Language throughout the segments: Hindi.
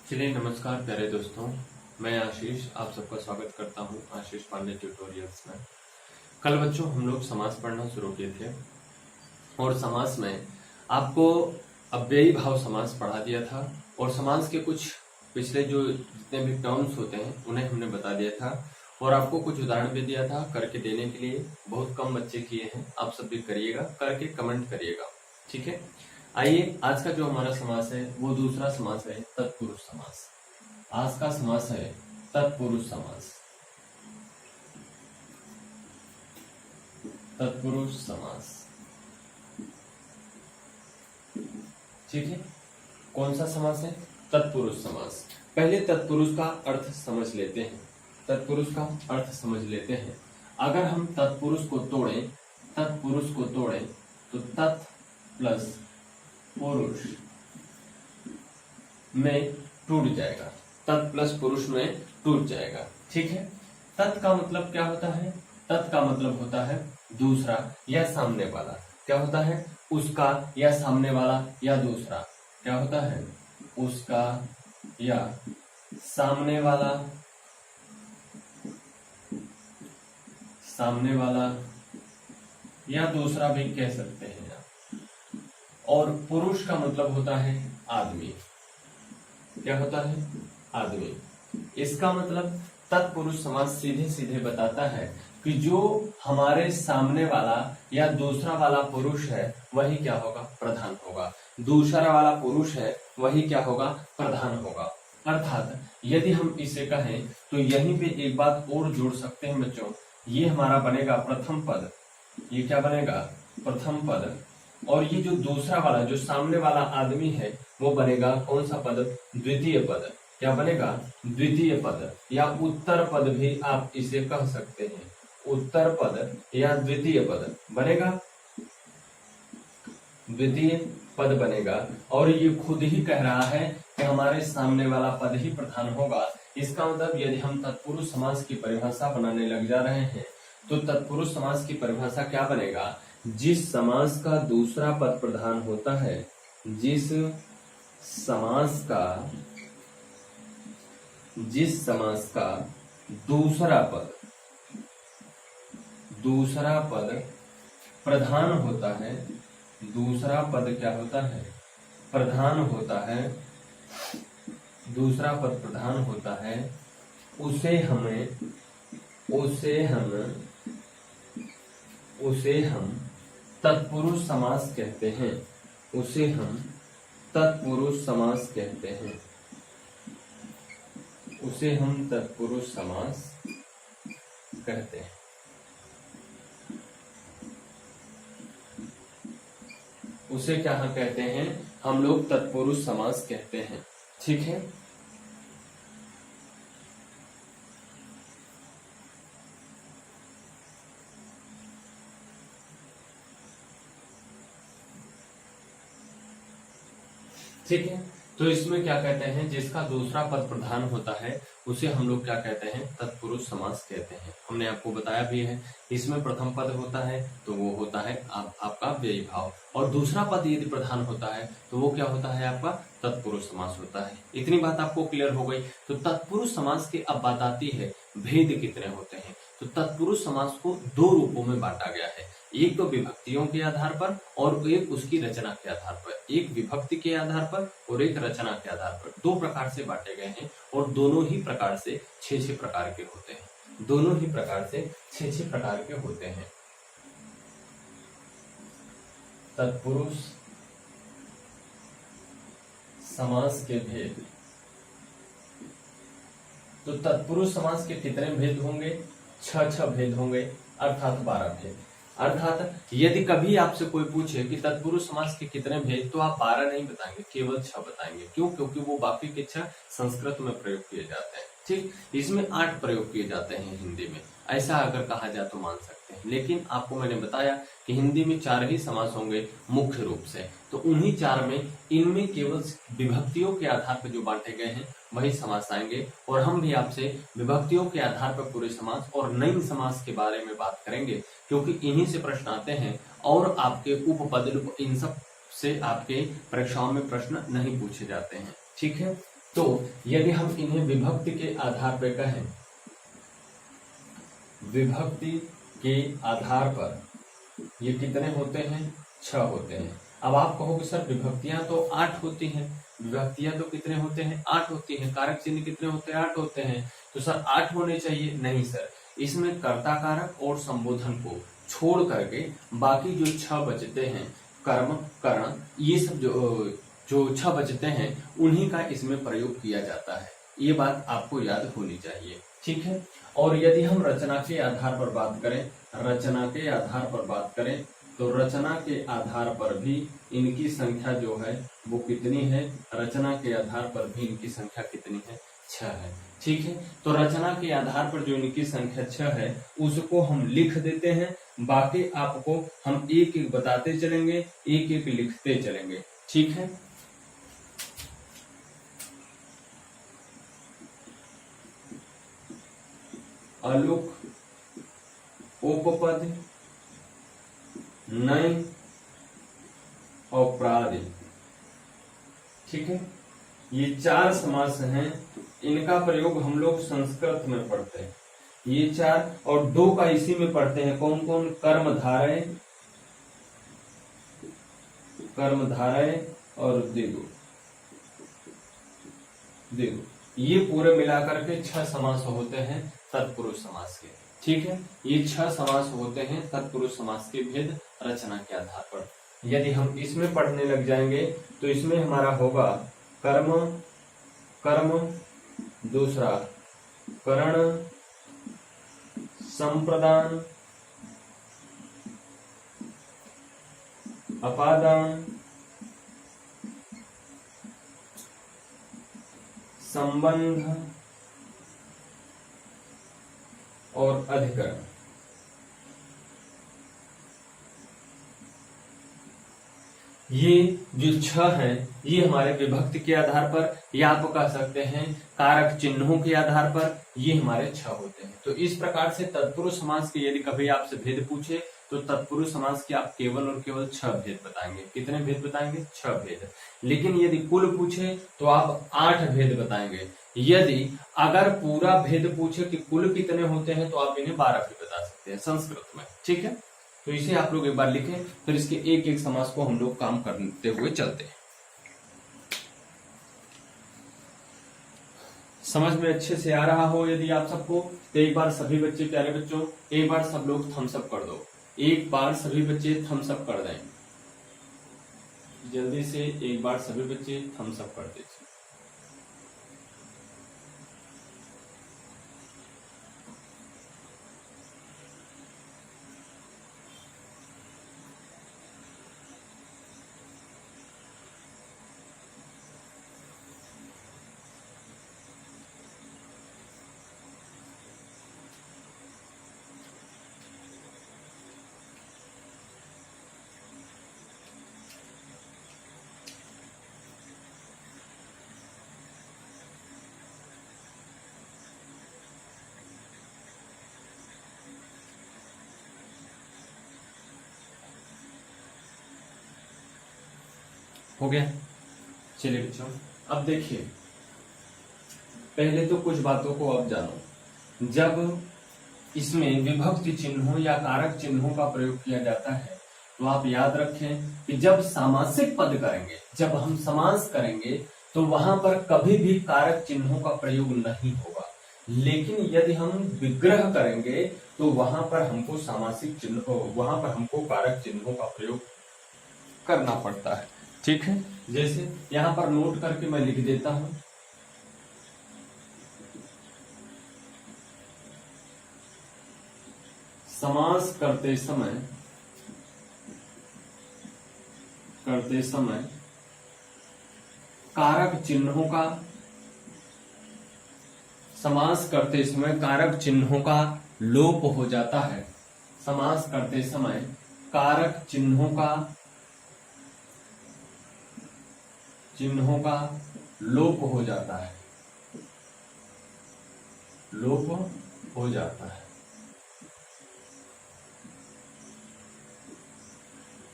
चलिए नमस्कार प्यारे दोस्तों, मैं आशीष आप सबका स्वागत करता हूं आशीष पांडे ट्यूटोरियल्स में। कल बच्चों हम लोग समास पढ़ना शुरू किए थे और समास में आपको अव्ययी भाव समास पढ़ा दिया था और समास के कुछ पिछले जो जितने भी टर्म्स होते हैं उन्हें हमने बता दिया था और आपको कुछ उदाहरण भी दिया था करके देने के लिए। बहुत कम बच्चे किए हैं, आप सब भी करिएगा, करके कमेंट करिएगा, ठीक है। आइए आज का जो हमारा समास है वो दूसरा समास है तत्पुरुष समास। आज का समास है तत्पुरुष समास। तत्पुरुष समास, ठीक है। कौन सा समास है? तत्पुरुष समास। पहले तत्पुरुष का अर्थ समझ लेते हैं। तत्पुरुष का अर्थ समझ लेते हैं। अगर हम तत्पुरुष को तोड़ें तो तत् प्लस पुरुष में टूट जाएगा। तत् प्लस पुरुष में टूट जाएगा, ठीक है। तत् का मतलब क्या होता है? तत् का मतलब होता है दूसरा या सामने वाला। क्या होता है? उसका या सामने वाला या दूसरा। क्या होता है? उसका या सामने वाला या दूसरा भी कह सकते हैं। और पुरुष का मतलब होता है आदमी। क्या होता है? आदमी। इसका मतलब तत्पुरुष समास सीधे सीधे बताता है कि जो हमारे सामने वाला या दूसरा वाला पुरुष है वही क्या होगा? प्रधान होगा। दूसरा वाला पुरुष है वही क्या होगा? प्रधान होगा। अर्थात यदि हम इसे कहें तो यहीं पे एक बात और जोड़ सकते हैं बच्चों। ये हमारा बनेगा प्रथम पद। ये क्या बनेगा? प्रथम पद। और ये जो दूसरा वाला जो सामने वाला आदमी है वो बनेगा कौन सा पद? द्वितीय पद। क्या बनेगा? द्वितीय पद या उत्तर पद भी आप इसे कह सकते हैं। उत्तर पद या द्वितीय पद बनेगा। द्वितीय पद बनेगा और ये खुद ही कह रहा है कि हमारे सामने वाला पद ही प्रधान होगा। इसका मतलब यदि हम तत्पुरुष समास की परिभाषा बनाने लग जा रहे हैं तो तत्पुरुष समास की परिभाषा क्या बनेगा? जिस समास का दूसरा पद प्रधान होता है, जिस समास का दूसरा पद प्रधान होता है, दूसरा पद क्या होता है? प्रधान होता है। दूसरा पद प्रधान होता है, उसे हम तत्पुरुष समास कहते हैं। उसे हम तत्पुरुष समास कहते हैं। उसे हम तत्पुरुष समास कहते हैं। उसे क्या कहते हैं? हम लोग तत्पुरुष समास कहते हैं, ठीक है। ठीक है, तो इसमें क्या कहते हैं? जिसका दूसरा पद प्रधान होता है उसे हम लोग क्या कहते हैं? तत्पुरुष समास कहते हैं। हमने आपको बताया भी है। इसमें प्रथम पद होता है तो वो होता है आपका व्ययी भाव, और दूसरा पद यदि प्रधान होता है तो वो क्या होता है? आपका तत्पुरुष समास होता है। इतनी बात आपको क्लियर हो गई। तो तत्पुरुष समास की अब बात आती है भेद कितने होते हैं। तो तत्पुरुष समास को दो रूपों में बांटा गया है। एक तो विभक्तियों के आधार पर और एक उसकी रचना के आधार पर। एक विभक्ति के आधार पर और एक रचना के आधार पर। दो प्रकार से बांटे गए हैं और दोनों ही प्रकार से 6-6 प्रकार के होते हैं। दोनों ही प्रकार से 6-6 प्रकार के होते हैं। तत्पुरुष समास के भेद। तो तत्पुरुष समास के कितने भेद होंगे? 6 भेद होंगे, अर्थात 12 भेद। अर्थात यदि कभी आपसे कोई पूछे कि तत्पुरुष समास के कितने भेद, तो आप 12 नहीं बताएंगे, केवल 6 बताएंगे। क्यों? क्योंकि वो बाकी के 6 संस्कृत में प्रयोग किए जाते हैं, ठीक। इसमें 8 प्रयोग किए जाते हैं हिंदी में। ऐसा अगर कहा जाए तो मान सकते हैं, लेकिन आपको मैंने बताया कि हिंदी में 4 ही समास होंगे मुख्य रूप से। तो उन्हीं 4 में इनमें केवल विभक्तियों के आधार पर जो बांटे गए हैं वही समास आएंगे। और हम भी आपसे विभक्तियों के आधार पर पूरे समास और नई समास के बारे में बात करेंगे, क्योंकि इन्हीं से प्रश्न आते हैं और आपके उपपद इन सब से आपके परीक्षाओं में प्रश्न नहीं पूछे जाते हैं, ठीक है। तो यदि हम इन्हें विभक्ति के आधार पर कहें, विभक्ति के आधार पर ये कितने होते हैं? 6 होते हैं। अब आप कहोगे सर विभक्तियां तो 8 होती हैं, विभक्तियां तो कितने होते हैं? 8 होती हैं। कारक चिन्ह कितने होते हैं? 8 होते हैं। तो सर 8 होने चाहिए। नहीं सर, इसमें कर्ता कारक और संबोधन को छोड़ करके बाकी जो 6 बचते हैं, कर्म, करण, ये सब जो 6 बचते हैं उन्हीं का इसमें प्रयोग किया जाता है। ये बात आपको याद होनी चाहिए, ठीक है। और यदि हम रचना के आधार पर बात करें, रचना के आधार पर बात करें तो रचना के आधार पर भी इनकी संख्या जो है वो कितनी है? रचना के आधार पर भी इनकी संख्या कितनी है? 6 है, ठीक है। तो रचना के आधार पर जो इनकी संख्या 6 है उसको हम लिख देते हैं, बाकी आपको हम एक एक बताते चलेंगे, एक एक लिखते चलेंगे, ठीक है। अलुक, उपपद, नय और प्रादि, ठीक है। ये 4 समास हैं, इनका प्रयोग हम लोग संस्कृत में पढ़ते हैं। ये 4 और 2 का इसी में पढ़ते हैं। कौन कौन? कर्मधारय, कर्मधारय और दिगु, दिगु, ये पूरे मिलाकर के 6 समास होते हैं तत्पुरुष समास के, ठीक है। ये 6 समास होते हैं तत्पुरुष समास के भेद रचना के आधार पर। यदि हम इसमें पढ़ने लग जाएंगे तो इसमें हमारा होगा कर्म, कर्म, दूसरा करण, संप्रदान, अपादान, संबंध और अधिकरण। ये जो 6 हैं ये हमारे विभक्ति के आधार पर, या आप कह सकते हैं कारक चिन्हों के आधार पर, ये हमारे 6 होते हैं। तो इस प्रकार से तत्पुरुष समास के यदि कभी आपसे भेद पूछे तो तत्पुरुष समास के आप केवल और केवल 6 भेद बताएंगे। कितने भेद बताएंगे? 6 भेद। लेकिन यदि कुल पूछे तो आप 8 भेद बताएंगे। यदि अगर पूरा भेद पूछे कि कुल कितने होते हैं तो आप इन्हें 12 भी बता सकते हैं संस्कृत में, ठीक है। तो इसे आप लोग एक बार लिखें, फिर इसके एक एक समास को हम लोग काम करते हुए चलते हैं। समझ में अच्छे से आ रहा हो यदि आप सबको, तो एक बार सभी बच्चे, प्यारे बच्चों, एक बार सब लोग थम्स अप कर दो। एक बार सभी बच्चे थम्स अप कर दें, जल्दी से एक बार सभी बच्चे थम्स अप कर दीजिए। हो गया? चलिए बच्चों, अब देखिए, पहले तो कुछ बातों को अब जानो। जब इसमें विभक्ति चिन्हों या कारक चिन्हों का प्रयोग किया जाता है तो आप याद रखें कि जब सामासिक पद करेंगे, जब हम समास करेंगे तो वहां पर कभी भी कारक चिन्हों का प्रयोग नहीं होगा। लेकिन यदि हम विग्रह करेंगे तो वहां पर हमको सामासिक चिन्ह, वहां पर हमको कारक चिन्हों का प्रयोग करना पड़ता है, ठीक है। जैसे यहां पर नोट करके मैं लिख देता हूं, समास करते समय कारक चिन्हों का, समास करते समय कारक चिन्हों का लोप हो जाता है। समास करते समय कारक चिन्हों का लोप हो जाता है, लोप हो जाता है,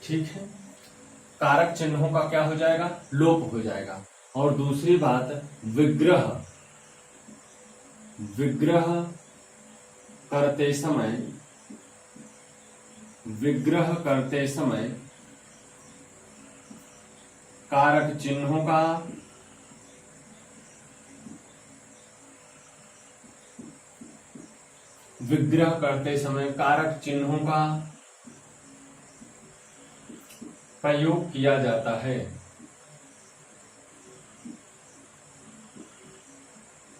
ठीक है। कारक चिन्हों का क्या हो जाएगा? लोप हो जाएगा। और दूसरी बात विग्रह, विग्रह करते समय, विग्रह करते समय कारक चिन्हों का विग्रह करते समय कारक चिन्हों का प्रयोग किया जाता है,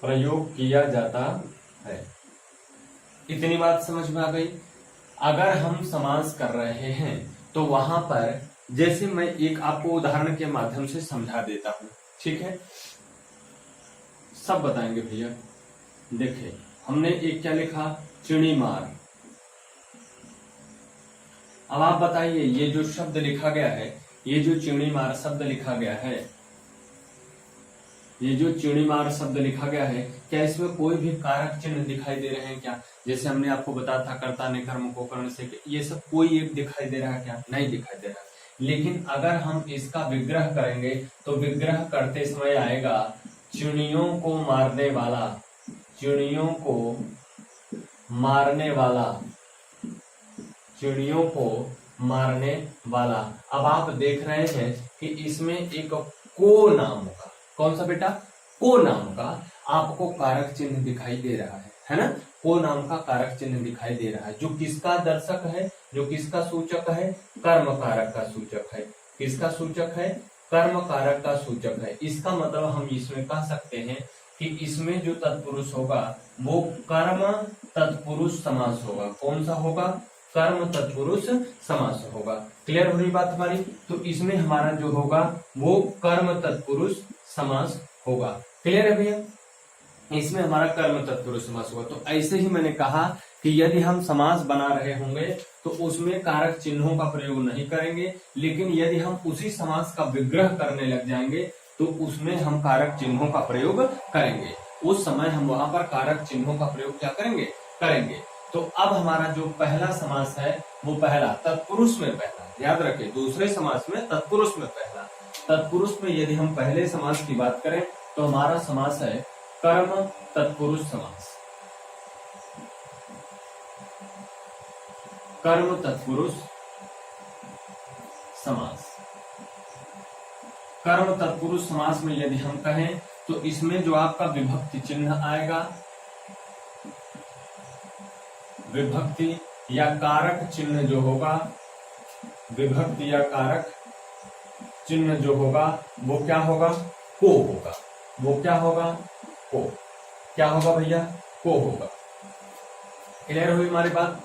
प्रयोग किया जाता है। इतनी बात समझ में आ गई। अगर हम समास कर रहे हैं तो वहां पर जैसे मैं एक आपको उदाहरण के माध्यम से समझा देता हूं, ठीक है, सब बताएंगे भैया। देखिए हमने एक क्या लिखा, चिड़ीमार। अब आप बताइए ये जो शब्द लिखा गया है, ये जो चिड़ीमार शब्द लिखा गया है, ये जो चिड़ीमार शब्द लिखा गया है, क्या इसमें कोई भी कारक चिन्ह दिखाई दे रहे हैं क्या? जैसे हमने आपको बताया था कर्ता ने कर्म को कर्ण से, ये सब कोई एक दिखाई दे रहा है क्या? नहीं दिखाई दे रहा। लेकिन अगर हम इसका विग्रह करेंगे तो विग्रह करते समय आएगा चिड़ियों को मारने वाला, चिड़ियों को मारने वाला, चिड़ियों को मारने वाला। अब आप देख रहे हैं कि इसमें एक को नाम का, कौन सा बेटा? को नाम का आपको कारक चिन्ह दिखाई दे रहा है ना? को नाम का कारक चिन्ह दिखाई दे रहा है, जो किसका दर्शक है, जो किसका सूचक है? कर्म कारक का सूचक है। किसका सूचक है? कर्म कारक का सूचक है। इसका मतलब हम इसमें कह सकते हैं कि इसमें जो तत्पुरुष होगा वो कर्म तत्पुरुष समास होगा। कौन सा होगा? कर्म तत्पुरुष समास होगा। क्लियर हो रही बात हमारी? तो इसमें हमारा जो होगा वो कर्म तत्पुरुष समास होगा। क्लियर है भैया? इसमें हमारा कर्म तत्पुरुष समास होगा। तो ऐसे ही मैंने कहा कि यदि हम समास बना रहे होंगे तो उसमें कारक चिन्हों का प्रयोग नहीं करेंगे, लेकिन यदि हम उसी समास का विग्रह करने लग जाएंगे तो उसमें हम कारक चिन्हों का प्रयोग करेंगे। उस समय हम वहां पर कारक चिन्हों का प्रयोग क्या करेंगे? करेंगे। तो अब हमारा जो पहला समास है वो पहला तत्पुरुष में पहला, याद रखें, दूसरे समास में तत्पुरुष में पहला। तत्पुरुष में यदि हम पहले समास की बात करें तो हमारा समास है कर्म तत्पुरुष समास। कर्म तत्पुरुष समास। कर्म तत्पुरुष समास में यदि हम कहें तो इसमें जो आपका विभक्ति चिन्ह आएगा, विभक्ति या कारक चिन्ह जो होगा, विभक्ति या कारक चिन्ह जो होगा वो क्या होगा? को होगा। वो क्या होगा? को। क्या होगा भैया? को होगा। क्लियर हुई हमारी बात?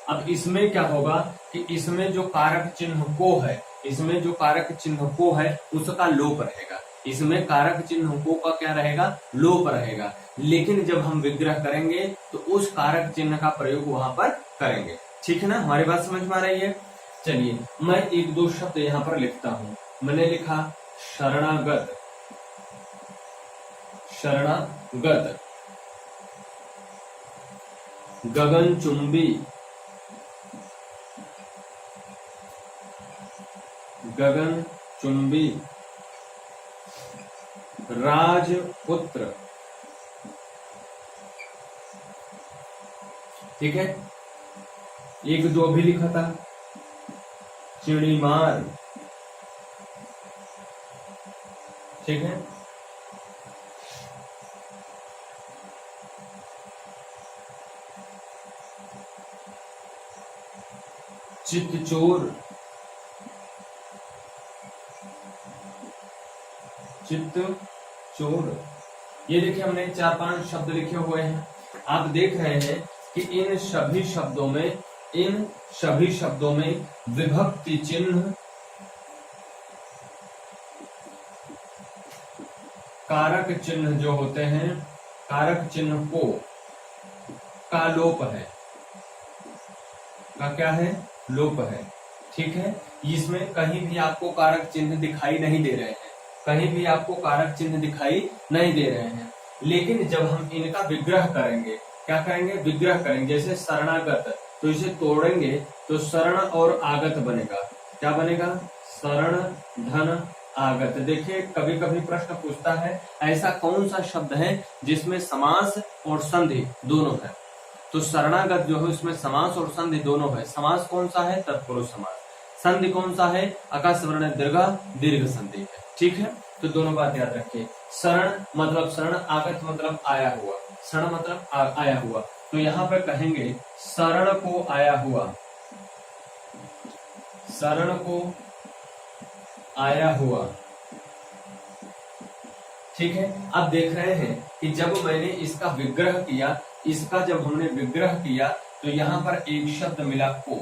अब इसमें क्या होगा कि इसमें जो कारक चिन्ह को है, इसमें जो कारक चिन्ह को है उसका लोप रहेगा। इसमें कारक चिन्ह को का क्या रहेगा? लोप रहेगा। लेकिन जब हम विग्रह करेंगे तो उस कारक चिन्ह का प्रयोग वहां पर करेंगे। ठीक है ना? हमारी बात समझ में आ रही है? चलिए मैं एक दो शब्द यहाँ पर लिखता हूं। मैंने लिखा शरणागत, शरणागत, गगनचुंबी, गगनचुंबी, राजपुत्र। ठीक है? एक जो भी लिखा था चिड़ीमार। ठीक है? चित्तचोर, चित्तचोर। ये देखिए हमने 4-5 शब्द लिखे हुए हैं। आप देख रहे हैं कि इन सभी शब्दों में विभक्ति चिन्ह, कारक चिन्ह जो होते हैं, कारक चिन्ह को का लोप है, का क्या है? लोप है। ठीक है? इसमें कहीं भी आपको कारक चिन्ह दिखाई नहीं दे रहे हैं, कहीं भी आपको कारक चिन्ह दिखाई नहीं दे रहे हैं। लेकिन जब हम इनका विग्रह करेंगे, क्या करेंगे? विग्रह करेंगे। जैसे शरणागत, तो इसे तोड़ेंगे तो शरण और आगत बनेगा। क्या बनेगा? शरण धन आगत। देखिए कभी कभी प्रश्न पूछता है ऐसा कौन सा शब्द है जिसमें समास और संधि दोनों है। तो शरणागत जो है उसमें समास और संधि दोनों है। समास कौन सा है? तत्पुरुष समास। संधि कौन सा है? आकाश वर्ण दीर्घ दीर्घ संधि है। ठीक है, तो दोनों बात याद रखिए। शरण मतलब शरण, आगत मतलब आया हुआ। शरण मतलब आया हुआ। तो यहाँ पे कहेंगे शरण को आया हुआ, शरण को आया हुआ। ठीक है, अब देख रहे हैं कि जब मैंने इसका विग्रह किया, इसका जब हमने विग्रह किया तो यहाँ पर एक शब्द मिला को।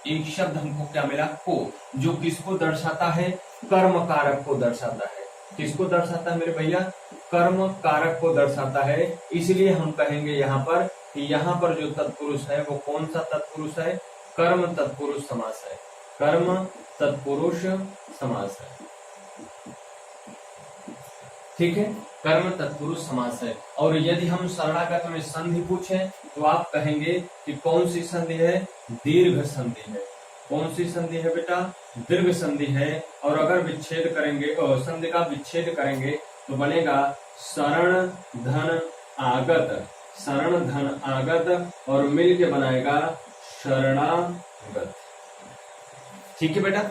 एक शब्द हमको क्या मिला? को, जो किसको दर्शाता है? कर्म कारक को दर्शाता है। किसको दर्शाता है मेरे भैया? कर्म कारक को दर्शाता है। इसलिए हम कहेंगे यहाँ पर कि यहाँ पर जो तत्पुरुष है वो कौन सा तत्पुरुष है? कर्म तत्पुरुष समास है। कर्म तत्पुरुष समास है। ठीक है, कर्म तत्पुरुष समास है। और यदि हम शरणागत में संधि पूछें तो आप कहेंगे कि कौन सी संधि है? दीर्घ संधि है। कौन सी संधि है बेटा? दीर्घ संधि है। और अगर विच्छेद करेंगे और संधि का विच्छेद करेंगे तो बनेगा शरण धन आगत। शरण धन आगत और मिल के बनाएगा शरणागत। ठीक है बेटा,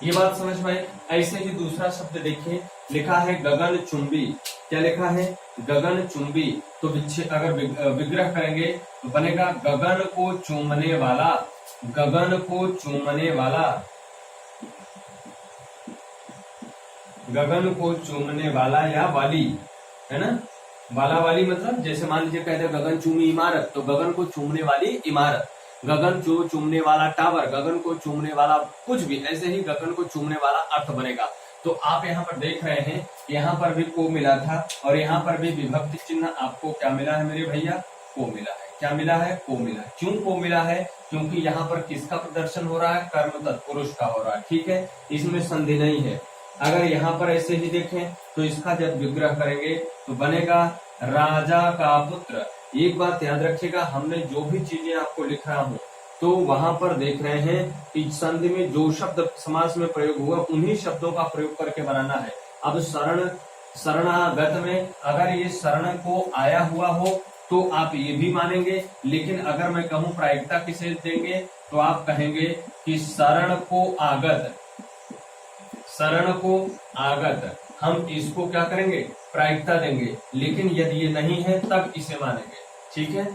ये बात समझ में आई। ऐसे ही दूसरा शब्द देखिए, लिखा है गगन चुंबी। क्या लिखा है? गगन चुंबी। तो अगर विग्रह करेंगे तो बनेगा गगन को चूमने वाला। गगन को चूमने वाला, गगन को चूमने वाला या वाली, है ना? वाला वाली मतलब जैसे मान लीजिए कहते हैं गगन चूमी इमारत, तो गगन को चूमने वाली इमारत। गगन को चूमने वाला टावर, गगन को चूमने वाला कुछ भी, ऐसे ही गगन को चूमने वाला अर्थ बनेगा। तो आप यहाँ पर देख रहे हैं, यहाँ पर भी को मिला था और यहाँ पर भी विभक्ति चिन्ह आपको क्या मिला है मेरे भैया? को मिला है। क्या मिला है? को मिला है। क्यों को मिला है? क्योंकि यहाँ पर किसका प्रदर्शन हो रहा है? कर्म तत्पुरुष का हो रहा है। ठीक है, इसमें संधि नहीं है। अगर यहाँ पर ऐसे ही देखें तो इसका जब विग्रह करेंगे तो बनेगा राजा का पुत्र। एक बात याद रखिएगा, हमने जो भी चीजें आपको लिख रहा हूँ तो वहां पर देख रहे हैं कि संधि में जो शब्द समास में प्रयोग हुआ उन्हीं शब्दों का प्रयोग करके बनाना है। अब शरणागत में अगर ये शरण को आया हुआ हो तो आप ये भी मानेंगे, लेकिन अगर मैं कहूं प्रायिकता किसे देंगे तो आप कहेंगे कि शरण को आगत। शरण को आगत, हम इसको क्या करेंगे? प्रायिकता देंगे। लेकिन यदि ये नहीं है तब इसे मानेंगे। ठीक है,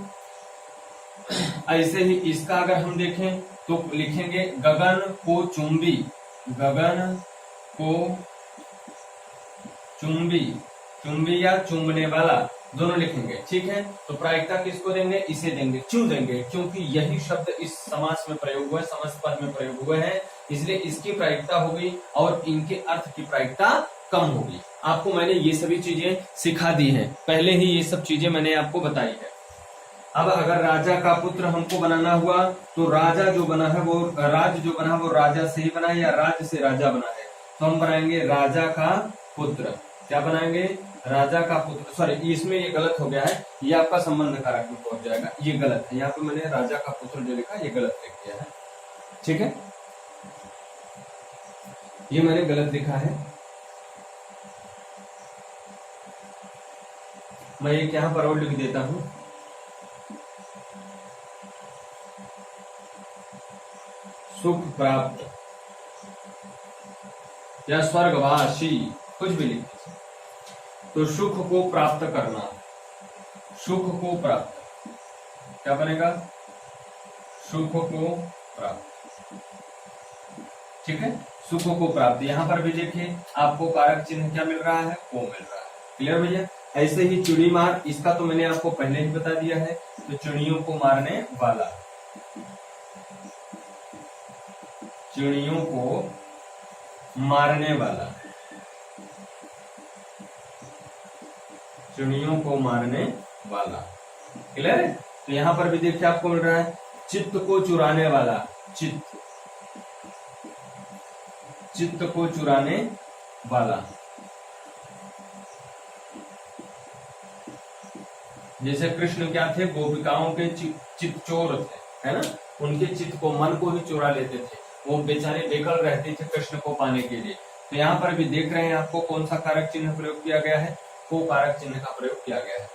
ऐसे ही इसका अगर हम देखें तो लिखेंगे गगन को चुंबी। गगन को चुंबी, चुंबी या चुंबने वाला दोनों लिखेंगे। ठीक है, तो प्रायिकता किसको देंगे? इसे देंगे। क्यों देंगे? क्योंकि यही शब्द इस समास में प्रयोग हुआ है, समास पद में प्रयोग हुए हैं, इसलिए इसकी प्रायिकता होगी और इनके अर्थ की प्रायिकता कम होगी। आपको मैंने ये सभी चीजें सिखा दी हैं, पहले ही ये सब चीजें मैंने आपको बताई है। अब अगर राजा का पुत्र हमको बनाना हुआ तो राजा जो बना है वो राज जो बना है वो राजा से ही बना है या राज से राजा बना है, तो हम बनाएंगे राजा का पुत्र। क्या बनाएंगे? राजा का पुत्र। सॉरी, इसमें ये गलत हो गया है, ये आपका संबंध कारक में पहुंच जाएगा, ये गलत है। यहाँ पे मैंने राजा का पुत्र जो लिखा ये गलत लिख दिया है। ठीक है, ये मैंने गलत लिखा है। मैं एक यहाँ पर और लिख देता हूं, सुख प्राप्त या स्वर्गवासी, कुछ भी लिख दीजिए। तो सुख को प्राप्त करना, सुख को प्राप्त, क्या बनेगा? सुख को प्राप्त। ठीक है, सुख को प्राप्त। यहाँ पर भी देखिए आपको कारक चिन्ह क्या मिल रहा है? को मिल रहा है। क्लियर भैया? ऐसे ही चिड़ी मार, इसका तो मैंने आपको पहले ही बता दिया है, तो चिड़ियों को मारने वाला, चिड़ियों को मारने वाला, चिड़ियों को मारने वाला। क्लियर है? तो यहाँ पर भी देखिए आपको मिल रहा है चित्त को चुराने वाला, चित्त, चित्त को चुराने वाला। जैसे कृष्ण क्या थे? गोपिकाओं के चित्त चोर थे, है ना? उनके चित्त को, मन को ही चुरा लेते थे। वो बेचारे बेकल रहते थे कृष्ण को पाने के लिए। तो यहाँ पर भी देख रहे हैं आपको कौन सा कारक चिन्ह प्रयोग किया गया है, को कारक चिन्ह का प्रयोग किया गया है।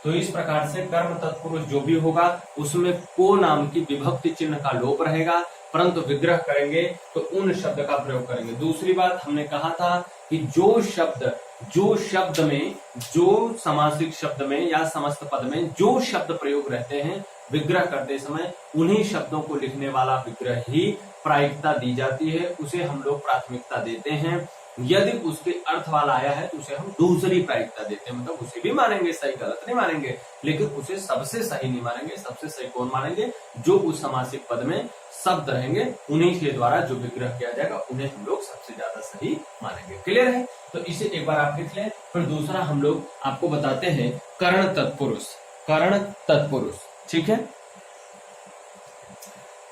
तो इस प्रकार से कर्म तत्पुरुष जो भी होगा उसमें को नाम की विभक्ति चिन्ह का लोप रहेगा, परंतु विग्रह करेंगे तो उन शब्द का प्रयोग करेंगे। दूसरी बात हमने कहा था कि जो शब्द में, जो समासिक शब्द में या समस्त पद में जो शब्द प्रयोग रहते हैं विग्रह करते समय, उन्हीं शब्दों को लिखने वाला विग्रह ही प्रायिकता दी जाती है, उसे हम लोग प्राथमिकता देते हैं। यदि उसके अर्थ वाला आया है तो उसे हम दूसरी प्रायिकता देते हैं, मतलब उसे भी मानेंगे, सही गलत नहीं मानेंगे, लेकिन उसे सबसे सही नहीं मानेंगे। सबसे सही कौन मानेंगे? जो उस समासिक पद में शब्द रहेंगे उन्हीं के द्वारा जो विग्रह किया जाएगा उन्हें हम लोग सबसे ज्यादा सही मानेंगे। क्लियर है? तो इसे एक बार आप लिख लें। फिर दूसरा हम लोग आपको बताते हैं कर्ण तत्पुरुष। कर्ण तत्पुरुष, ठीक है,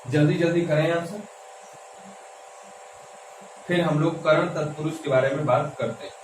जल्दी जल्दी करें आंसर। फिर हम लोग कर्ण तत्पुरुष के बारे में बात करते हैं।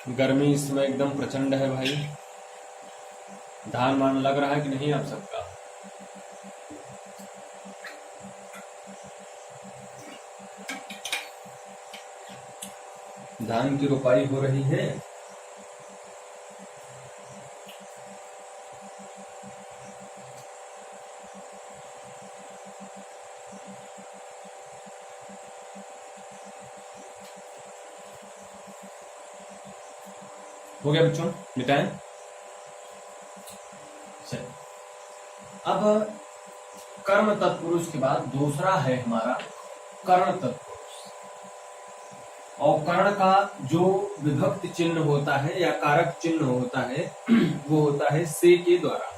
गर्मी इस समय एकदम प्रचंड है भाई। धान मान लग रहा है कि नहीं आप सबका? धान की रोपाई हो रही है। हो गया बच्चों, मिटाएं। चलिए, अब कर्म तत्पुरुष के बाद दूसरा है हमारा कर्ण तत्पुरुष। और कर्ण का जो विभक्ति चिन्ह होता है या कारक चिन्ह होता है वो होता है से के द्वारा।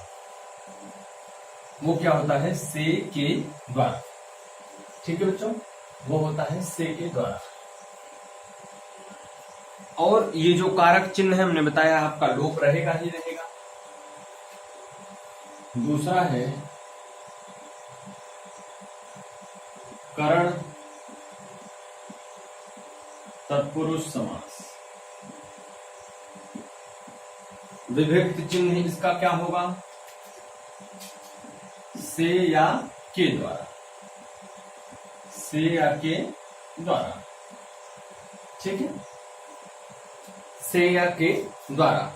वो क्या होता है? से के द्वारा। ठीक है बच्चों, वो होता है से के द्वारा। और ये जो कारक चिन्ह है हमने बताया आपका लोप रहेगा ही रहेगा। दूसरा है कर्ण तत्पुरुष समास। विभक्ति चिन्ह इसका क्या होगा? से या के द्वारा। से या के द्वारा, ठीक है, से या के द्वारा।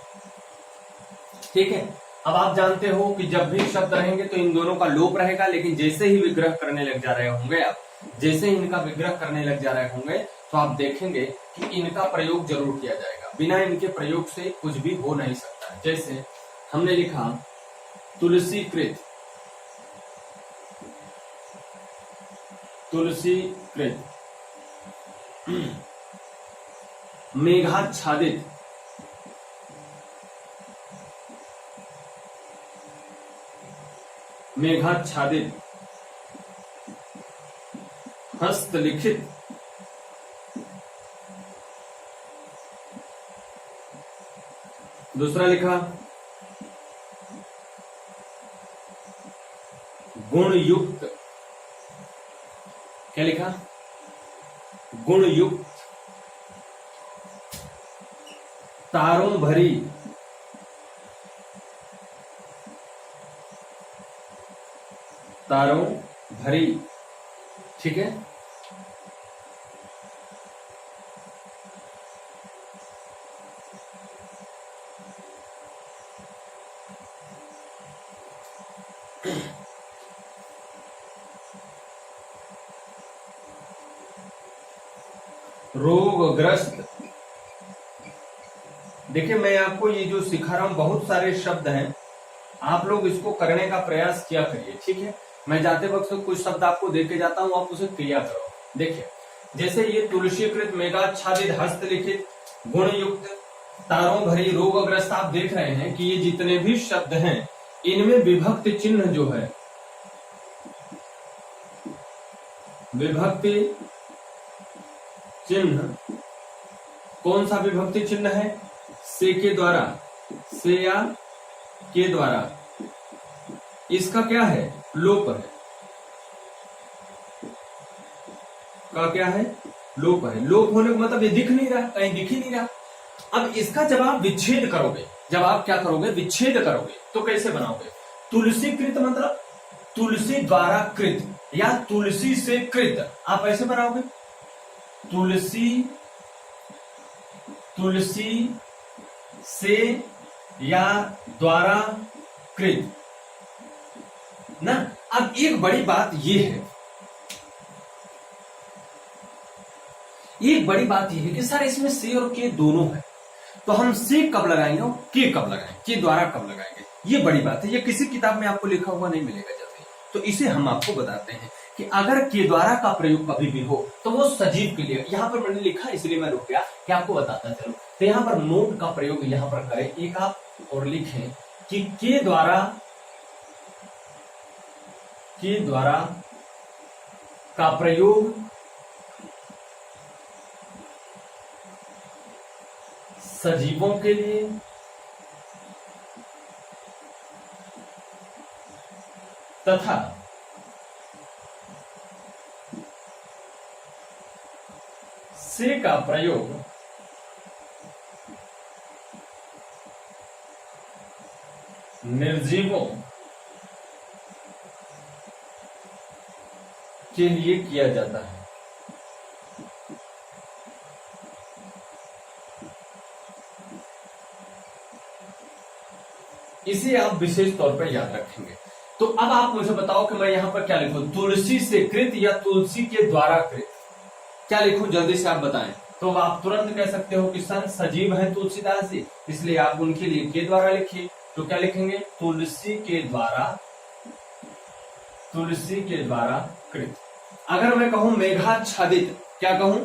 ठीक है, अब आप जानते हो कि जब भी शब्द रहेंगे तो इन दोनों का लोप रहेगा, लेकिन जैसे ही विग्रह करने लग जा रहे होंगे आप, जैसे ही इनका विग्रह करने लग जा रहे होंगे तो आप देखेंगे कि इनका प्रयोग जरूर किया जाएगा। बिना इनके प्रयोग से कुछ भी हो नहीं सकता। जैसे हमने लिखा तुलसीकृत, तुलसीकृत, मेघाच्छादित, मेघाच्छादित, हस्तलिखित, दूसरा लिखा गुणयुक्त। क्या लिखा? गुणयुक्त, तारों भरी, तारों भरी। ठीक है, रोगग्रस्त। देखिए, मैं आपको ये जो सिखा रहा हूं बहुत सारे शब्द हैं, आप लोग इसको करने का प्रयास किया करिए। ठीक है, मैं जाते वक्त कुछ शब्द आपको देके जाता हूं, आप उसे क्रिया करो। देखिए, जैसे ये तुलसीकृत, मेघाच्छादित, हस्तलिखित, गुणयुक्त, तारों भरी रोगग्रस्त, आप देख रहे हैं कि ये जितने भी शब्द हैं इनमें विभक्ति चिन्ह जो है, विभक्ति चिन्ह कौन सा विभक्ति चिन्ह है? से के द्वारा, से या के द्वारा, इसका क्या है? लोप है। का क्या है? लोप है। लोप होने का मतलब ये दिख नहीं रहा, कहीं दिख ही नहीं रहा। अब इसका जब आप विच्छेद करोगे, जब आप क्या करोगे? विच्छेद करोगे, तो कैसे बनाओगे? तुलसी कृत मतलब तुलसी द्वारा कृत या तुलसी से कृत, आप ऐसे बनाओगे। तुलसी, तुलसी से या द्वारा कृत ना। अब एक बड़ी बात यह है, एक बड़ी बात यह है कि सर इसमें से और के दोनों है, तो हम से कब लगाएंगे और के कब लगाएंगे, के द्वारा कब लगाएंगे? ये बड़ी बात है। ये किसी किताब में आपको लिखा हुआ नहीं मिलेगा जल्दी, तो इसे हम आपको बताते हैं कि अगर के द्वारा का प्रयोग कभी भी हो तो वो सजीव के लिए, यहां पर मैंने लिखा इसलिए मैं रुक गया कि आपको बताता चलो। तो यहां पर नोट का प्रयोग यहां पर करें, एक आप और लिखें कि के द्वारा, के द्वारा का प्रयोग सजीवों के लिए तथा से का प्रयोग निर्जीवों के लिए किया जाता है। इसे आप विशेष तौर पर याद रखेंगे। तो अब आप मुझे बताओ कि मैं यहां पर क्या लिखूं? तुलसी से कृत या तुलसी के द्वारा कृत, क्या लिखूं? जल्दी से आप बताएं। तो आप तुरंत कह सकते हो कि सन सजीव है तुलसीदास जी, इसलिए आप उनके लिए के द्वारा लिखिए। तो क्या लिखेंगे? तुलसी के द्वारा, तुलसी के द्वारा कृत। अगर मैं कहूं मेघाच्छादित, क्या कहूं?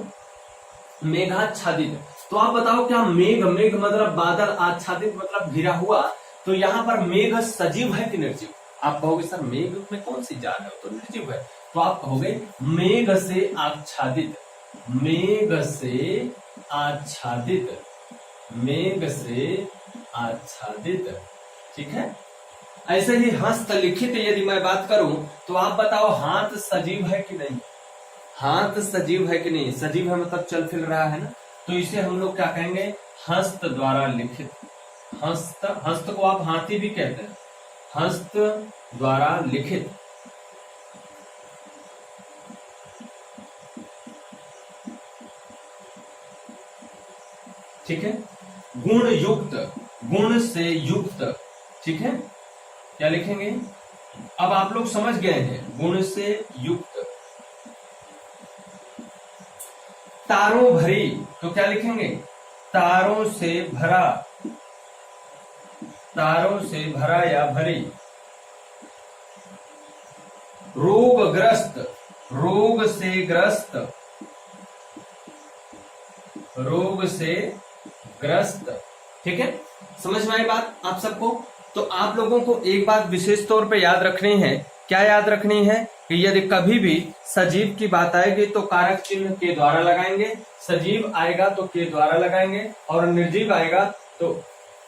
मेघाच्छादित, तो आप बताओ क्या मेघ, मेघ मतलब बादल, आच्छादित मतलब घिरा हुआ, तो यहां पर मेघ सजीव है कि निर्जीव? आप कहोगे सर मेघ में कौन सी जान है, तो निर्जीव है। तो आप कहोगे मेघ से आच्छादित, मेघ से आच्छादित, मेघ से आच्छादित, ठीक है। ऐसे ही हस्तलिखित यदि मैं बात करूं तो आप बताओ हाथ सजीव है कि नहीं? हाथ सजीव है कि नहीं? सजीव है मतलब चल फिर रहा है ना, तो इसे हम लोग क्या कहेंगे? हस्त द्वारा लिखित। हस्त, हस्त को आप हाथी भी कहते हैं, हस्त द्वारा लिखित। ठीक है। गुण युक्त, गुण से युक्त, ठीक है। क्या लिखेंगे? अब आप लोग समझ गए हैं, गुण से युक्त। तारों भरी, तो क्या लिखेंगे? तारों से भरा, तारों से भरा या भरी। रोगग्रस्त, रोग से ग्रस्त, रोग से ग्रस्त, ठीक है। समझ में आई बात आप सबको? तो आप लोगों को एक बात विशेष तौर पे याद रखनी है। क्या याद रखनी है? कि यदि कभी भी सजीव की बात आएगी तो कारक चिन्ह के द्वारा लगाएंगे, सजीव आएगा तो के द्वारा लगाएंगे, और निर्जीव आएगा तो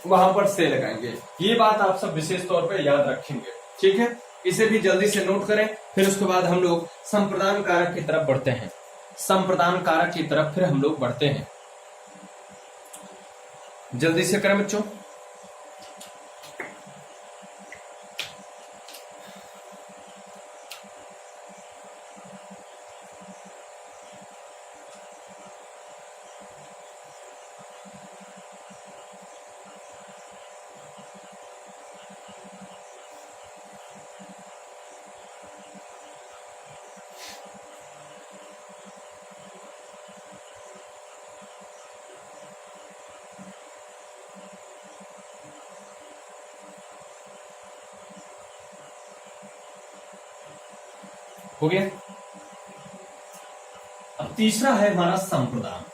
वहां पर से लगाएंगे। ये बात आप सब विशेष तौर पे याद रखेंगे, ठीक है। इसे भी जल्दी से नोट करें, फिर उसके बाद हम लोग संप्रदान कारक की तरफ बढ़ते हैं। संप्रदान कारक की तरफ फिर हम लोग बढ़ते हैं। जल्दी से करें बच्चों। हो गया। अब तीसरा है हमारा संप्रदान।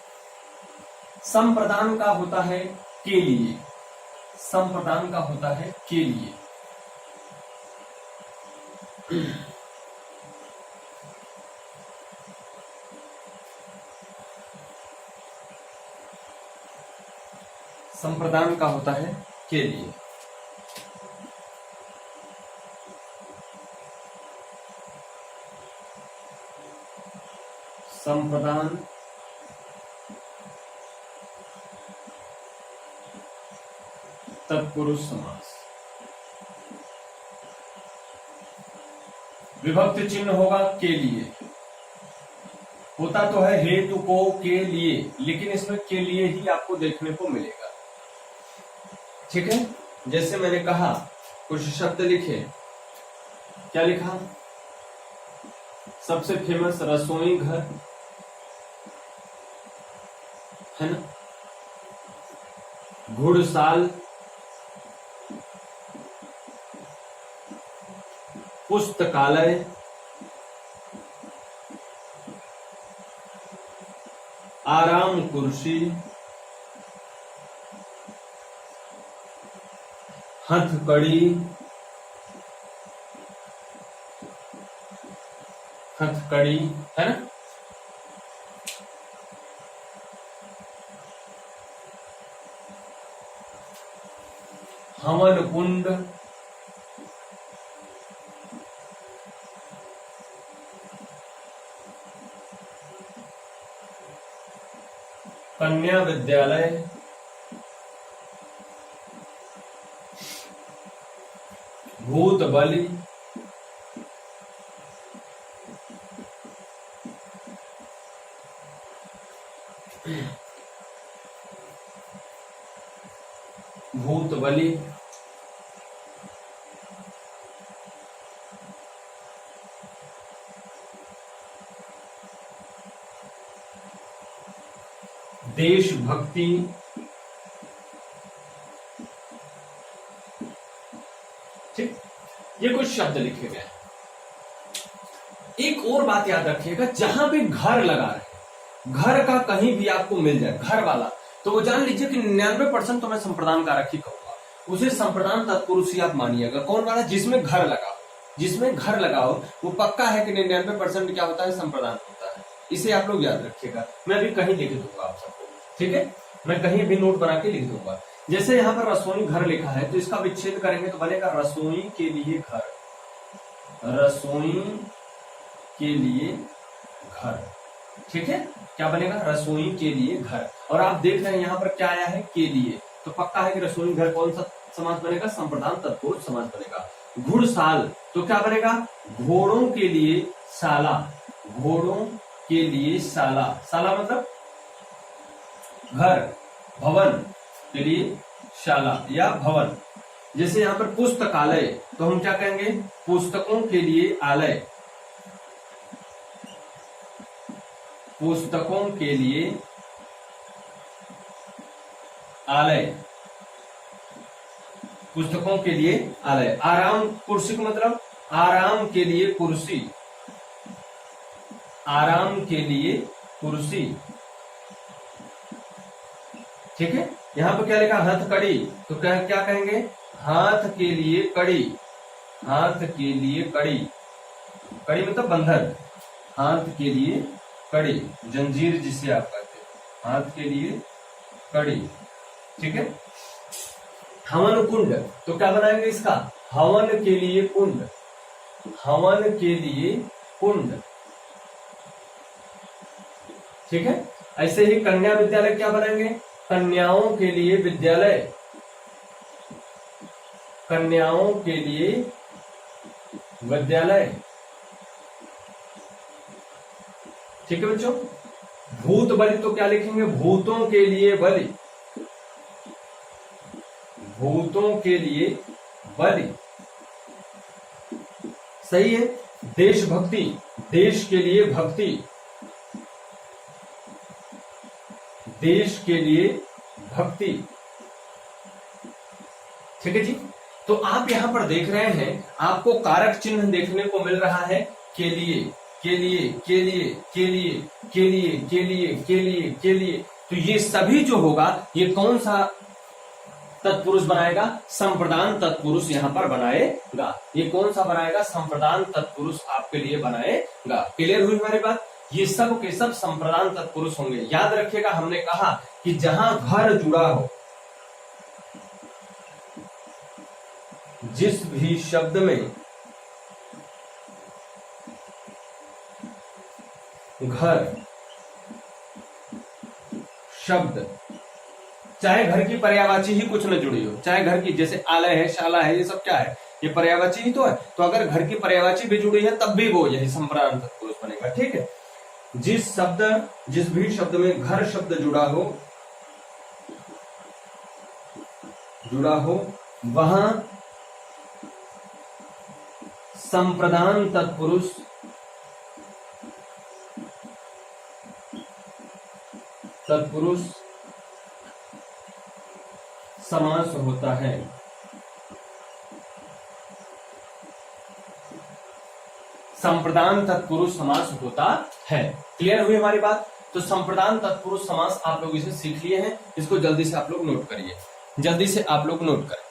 संप्रदान का होता है के लिए, संप्रदान का होता है के लिए। संप्रदान का होता है के लिए। संप्रदान तत्पुरुष समास। विभक्ति चिन्ह होगा के लिए। होता तो है हेतु को के लिए, लेकिन इसमें के लिए ही आपको देखने को मिलेगा। ठीक है, जैसे मैंने कहा कुछ शब्द लिखे। क्या लिखा? सबसे फेमस रसोई घर है ना, घुड़साल, पुस्तकालय, आराम कुर्सी, हथकड़ी, हथकड़ी है ना, हवन कुंड, कन्या विद्यालय, भूत बलि, भूत बलि, देशभक्ति, ठीक, ये कुछ शब्द लिखे गए। एक और बात याद रखिएगा, जहां भी घर लगा रहे, घर का कहीं भी आपको मिल जाए घर वाला, तो वो जान लीजिए कि 99% तो मैं संप्रदान कारक ही कहूंगा, उसे संप्रदान तत्पुरुष ही आप मानिएगा। कौन वाला? जिसमें घर लगा हो, जिसमें घर लगा हो वो पक्का है कि 99% क्या होता है? संप्रदान होता है। इसे आप लोग याद रखिएगा। मैं अभी कहीं लिख दूंगा आप सबको, ठीक है, मैं कहीं भी नोट बना के लिख दूंगा। जैसे यहाँ पर रसोई घर लिखा है, तो इसका विच्छेद करेंगे तो बनेगा रसोई के लिए घर, रसोई के लिए घर। ठीक है, क्या बनेगा? रसोई के लिए घर। और आप देख रहे हैं यहाँ पर क्या आया है? के लिए, तो पक्का है कि रसोई घर कौन सा समास बनेगा? संप्रदान तत्पुरुष समास बनेगा। घुड़साल, तो क्या बनेगा? घोड़ों के लिए शाला, घोड़ों के लिए शाला। शाला मतलब घर, भवन के लिए शाला या भवन। जैसे यहाँ पर पुस्तकालय, तो हम क्या कहेंगे? पुस्तकों के लिए आलय, पुस्तकों के लिए आलय, पुस्तकों के लिए आलय। आराम कुर्सी का मतलब आराम के लिए कुर्सी, आराम के लिए कुर्सी। ठीक है, यहां पर क्या लिखा? हथकड़ी, तो क्या क्या कहेंगे? हाथ के लिए कड़ी, हाथ के लिए कड़ी, कड़ी मतलब बंधन, हाथ के लिए कड़ी, जंजीर जिसे आप कहते हैं, हाथ के लिए कड़ी। ठीक है, हवन कुंड, तो क्या बनाएंगे इसका? हवन के लिए कुंड, हवन के लिए कुंड। ठीक है, ऐसे ही कन्या विद्यालय क्या बनाएंगे? कन्याओं के लिए विद्यालय, कन्याओं के लिए विद्यालय। ठीक है बच्चों, भूत बलि, तो क्या लिखेंगे? भूतों के लिए बलि, भूतों के लिए बलि। सही है। देशभक्ति, देश के लिए भक्ति, देश के लिए भक्ति। ठीक है जी, तो आप यहां पर देख रहे हैं, आपको कारक चिन्ह देखने को मिल रहा है के लिए, के लिए, के लिए, के लिए, के लिए, के लिए, के लिए, के लिए। तो ये सभी जो होगा, ये कौन सा तत्पुरुष बनाएगा, संप्रदान तत्पुरुष यहां पर बनाएगा। ये कौन सा बनाएगा? संप्रदान तत्पुरुष आपके लिए बनाएगा। क्लियर हुई हमारी बात? ये सब के सब संप्रदान तत्पुरुष होंगे। याद रखिएगा, हमने कहा कि जहां घर जुड़ा हो, जिस भी शब्द में घर शब्द, चाहे घर की पर्यायवाची ही कुछ न जुड़ी हो, चाहे घर की, जैसे आलय है, शाला है, ये सब क्या है? ये पर्यायवाची ही तो है। तो अगर घर की पर्यायवाची भी जुड़ी है तब भी वो यही संप्रदान तत्पुरुष बनेगा। ठीक है, जिस भी शब्द में घर शब्द जुड़ा हो वहां संप्रदान तत्पुरुष समास होता है। संप्रदान तत्पुरुष समास होता है। क्लियर हुई हमारी बात? तो संप्रदान तत्पुरुष समास आप लोग इसे सीख लिए हैं, इसको जल्दी से आप लोग नोट करिए, जल्दी से आप लोग नोट करें।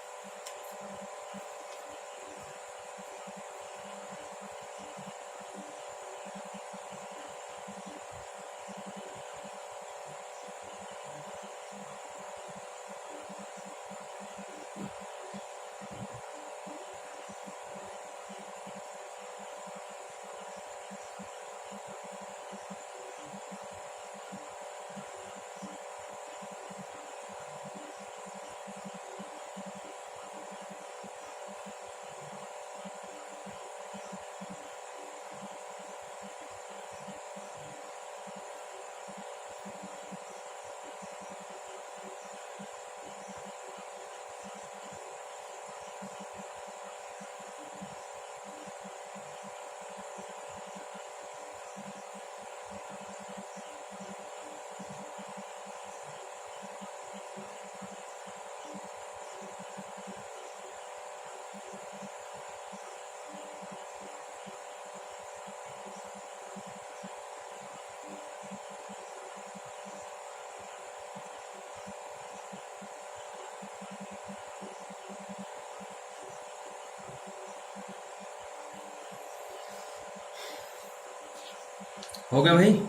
हो गया भाई?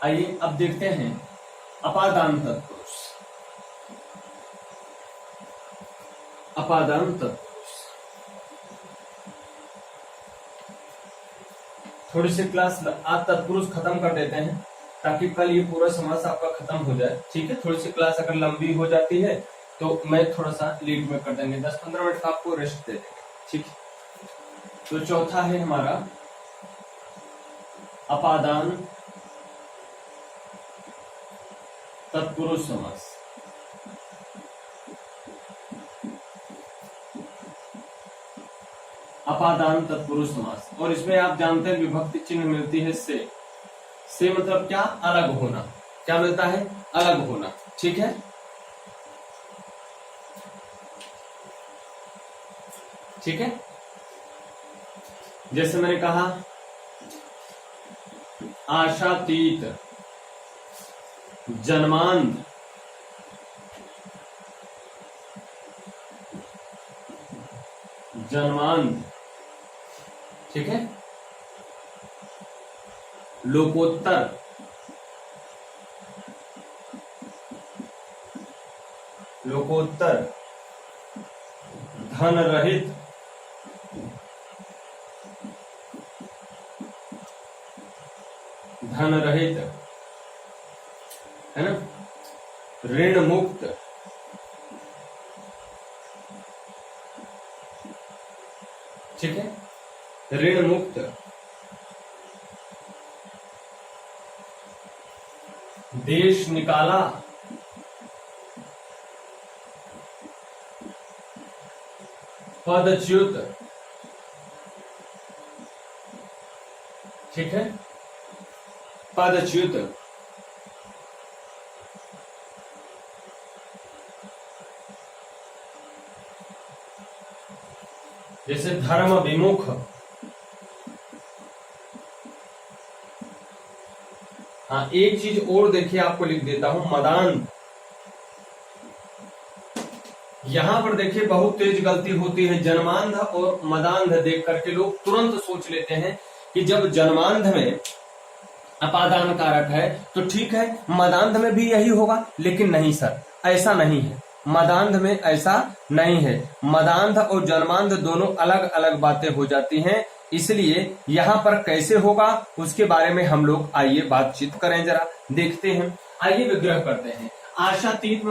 आइए अब देखते हैं अपादान तत्पुरुष। अपादान तत्पुरुष थोड़ी सी क्लास आज तत्पुरुष खत्म कर देते हैं ताकि कल ये पूरा समास आपका खत्म हो जाए। ठीक है, थोड़ी सी क्लास अगर लंबी हो जाती है तो मैं थोड़ा सा लेट में कर देंगे, 10-15 मिनट का आपको रेस्ट दे देंगे। ठीक है, तो चौथा है हमारा अपादान तत्पुरुष समास। अपादान तत्पुरुष समास, और इसमें आप जानते हैं विभक्ति चिन्ह मिलती है से मतलब क्या? अलग होना। क्या मिलता है? अलग होना। ठीक है, ठीक है, जैसे मैंने कहा आशातीत, जन्मांध, ठीक है, लोकोत्तर, धन रहित, है ना, ऋण मुक्त, ठीक है, ऋण मुक्त, देश निकाला, पदच्युत, ठीक है, पदच्युत। जैसे धर्म विमुख, हाँ एक चीज और देखिए आपको लिख देता हूं, मदान। यहां पर देखिए बहुत तेज गलती होती है, जन्मांध और मदांध देख करके लोग तुरंत सोच लेते हैं कि जब जन्मांध में अपादान कारक है तो ठीक है मदांध में भी यही होगा, लेकिन नहीं सर, ऐसा नहीं है। मदांध में ऐसा नहीं है। मदांध और जन्मांध दोनों अलग अलग बातें हो जाती हैं, इसलिए यहाँ पर कैसे होगा उसके बारे में हम लोग आइए बातचीत करें, जरा देखते हैं। आइए विग्रह करते हैं। आशातीत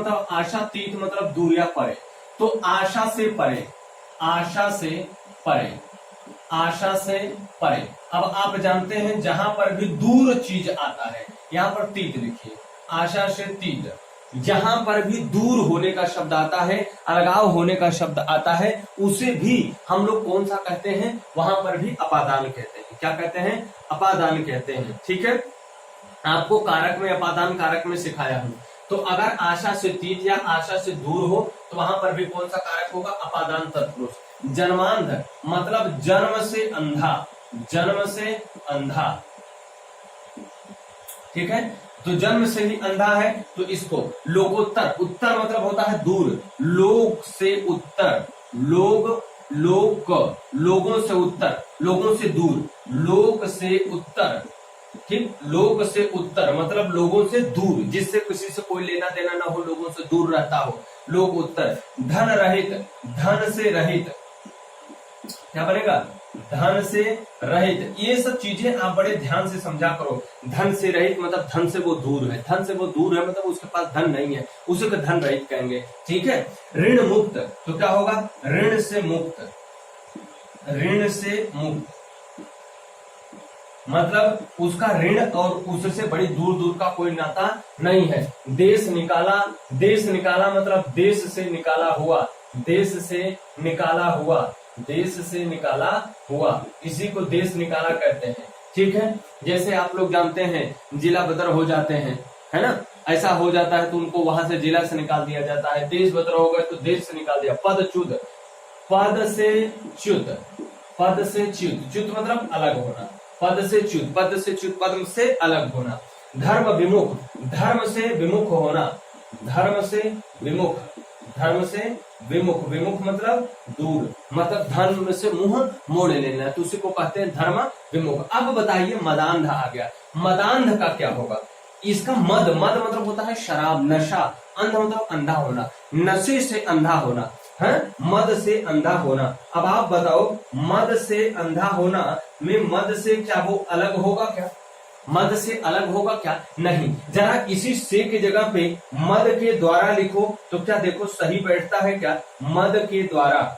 मतलब दूर या परे, तो आशा से परे, आशा से परे, आशा से परे। अब आप जानते हैं जहां पर भी दूर चीज आता है, यहाँ पर तीत लिखिए, आशा से तीत, जहां पर भी दूर होने का शब्द आता है, अलगाव होने का शब्द आता है, उसे भी हम लोग कौन सा कहते हैं, वहां पर भी अपादान कहते हैं। क्या कहते हैं? अपादान कहते हैं। ठीक है, आपको कारक में, अपादान कारक में सिखाया हूं। तो अगर आशा से तीत या आशा से दूर हो तो वहां पर भी कौन सा कारक होगा? अपादान तत्पुरुष। जन्मांध मतलब जन्म से अंधा, जन्म से अंधा, ठीक है, तो जन्म से ही अंधा है तो इसको लोकोत्तर, उत्तर मतलब होता है दूर, लोक से उत्तर, लोग, लोक, लोगों से उत्तर, लोगों से दूर, लोक से उत्तर, ठीक, लोक से उत्तर मतलब लोगों से दूर, जिससे किसी से कोई लेना देना ना हो, लोगों से दूर रहता हो, लोक उत्तर। धन रहित, धन से रहित, क्या बनेगा? धन से रहित। ये सब चीजें आप बड़े ध्यान से समझा करो। धन से रहित मतलब धन से वो दूर है, धन से वो दूर है मतलब उसके पास धन नहीं है, उसे को धन रहित कहेंगे। ठीक है, ऋण मुक्त तो क्या होगा? ऋण से मुक्त, ऋण से मुक्त मतलब उसका ऋण और उससे बड़ी दूर दूर का कोई नाता नहीं है। देश निकाला, देश निकाला मतलब देश से निकाला हुआ, देश से निकाला हुआ, देश से निकाला हुआ, इसी को देश निकाला कहते हैं। ठीक है, जैसे आप लोग जानते हैं जिला बदर हो जाते हैं, है ना, ऐसा हो जाता है तो उनको वहां से जिला से निकाल दिया जाता है। देश बदर हो गए तो देश से निकाल दिया। पदच्युत, पद से च्युत, पद से च्युत, च्युत मतलब अलग होना, पद से च्युत, पद से च्युत, पद से अलग होना। धर्म विमुख, धर्म से विमुख होना, धर्म से विमुख, धर्म से विमुख, विमुख मतलब दूर, मतलब धर्म से मुंह मोड़ लेना, तो उसी को कहते हैं धर्म विमुख। अब बताइए मदांध आ गया, मदांध का क्या होगा? इसका मद, मद मतलब होता है शराब, नशा, अंध मतलब अंधा होना, नशे से अंधा होना है, मद से अंधा होना। अब आप बताओ मद से अंधा होना में मद से क्या वो अलग होगा क्या? मद से अलग होगा क्या? नहीं। जरा इसी से की जगह पे मद के द्वारा लिखो तो क्या देखो सही बैठता है क्या? मद के द्वारा,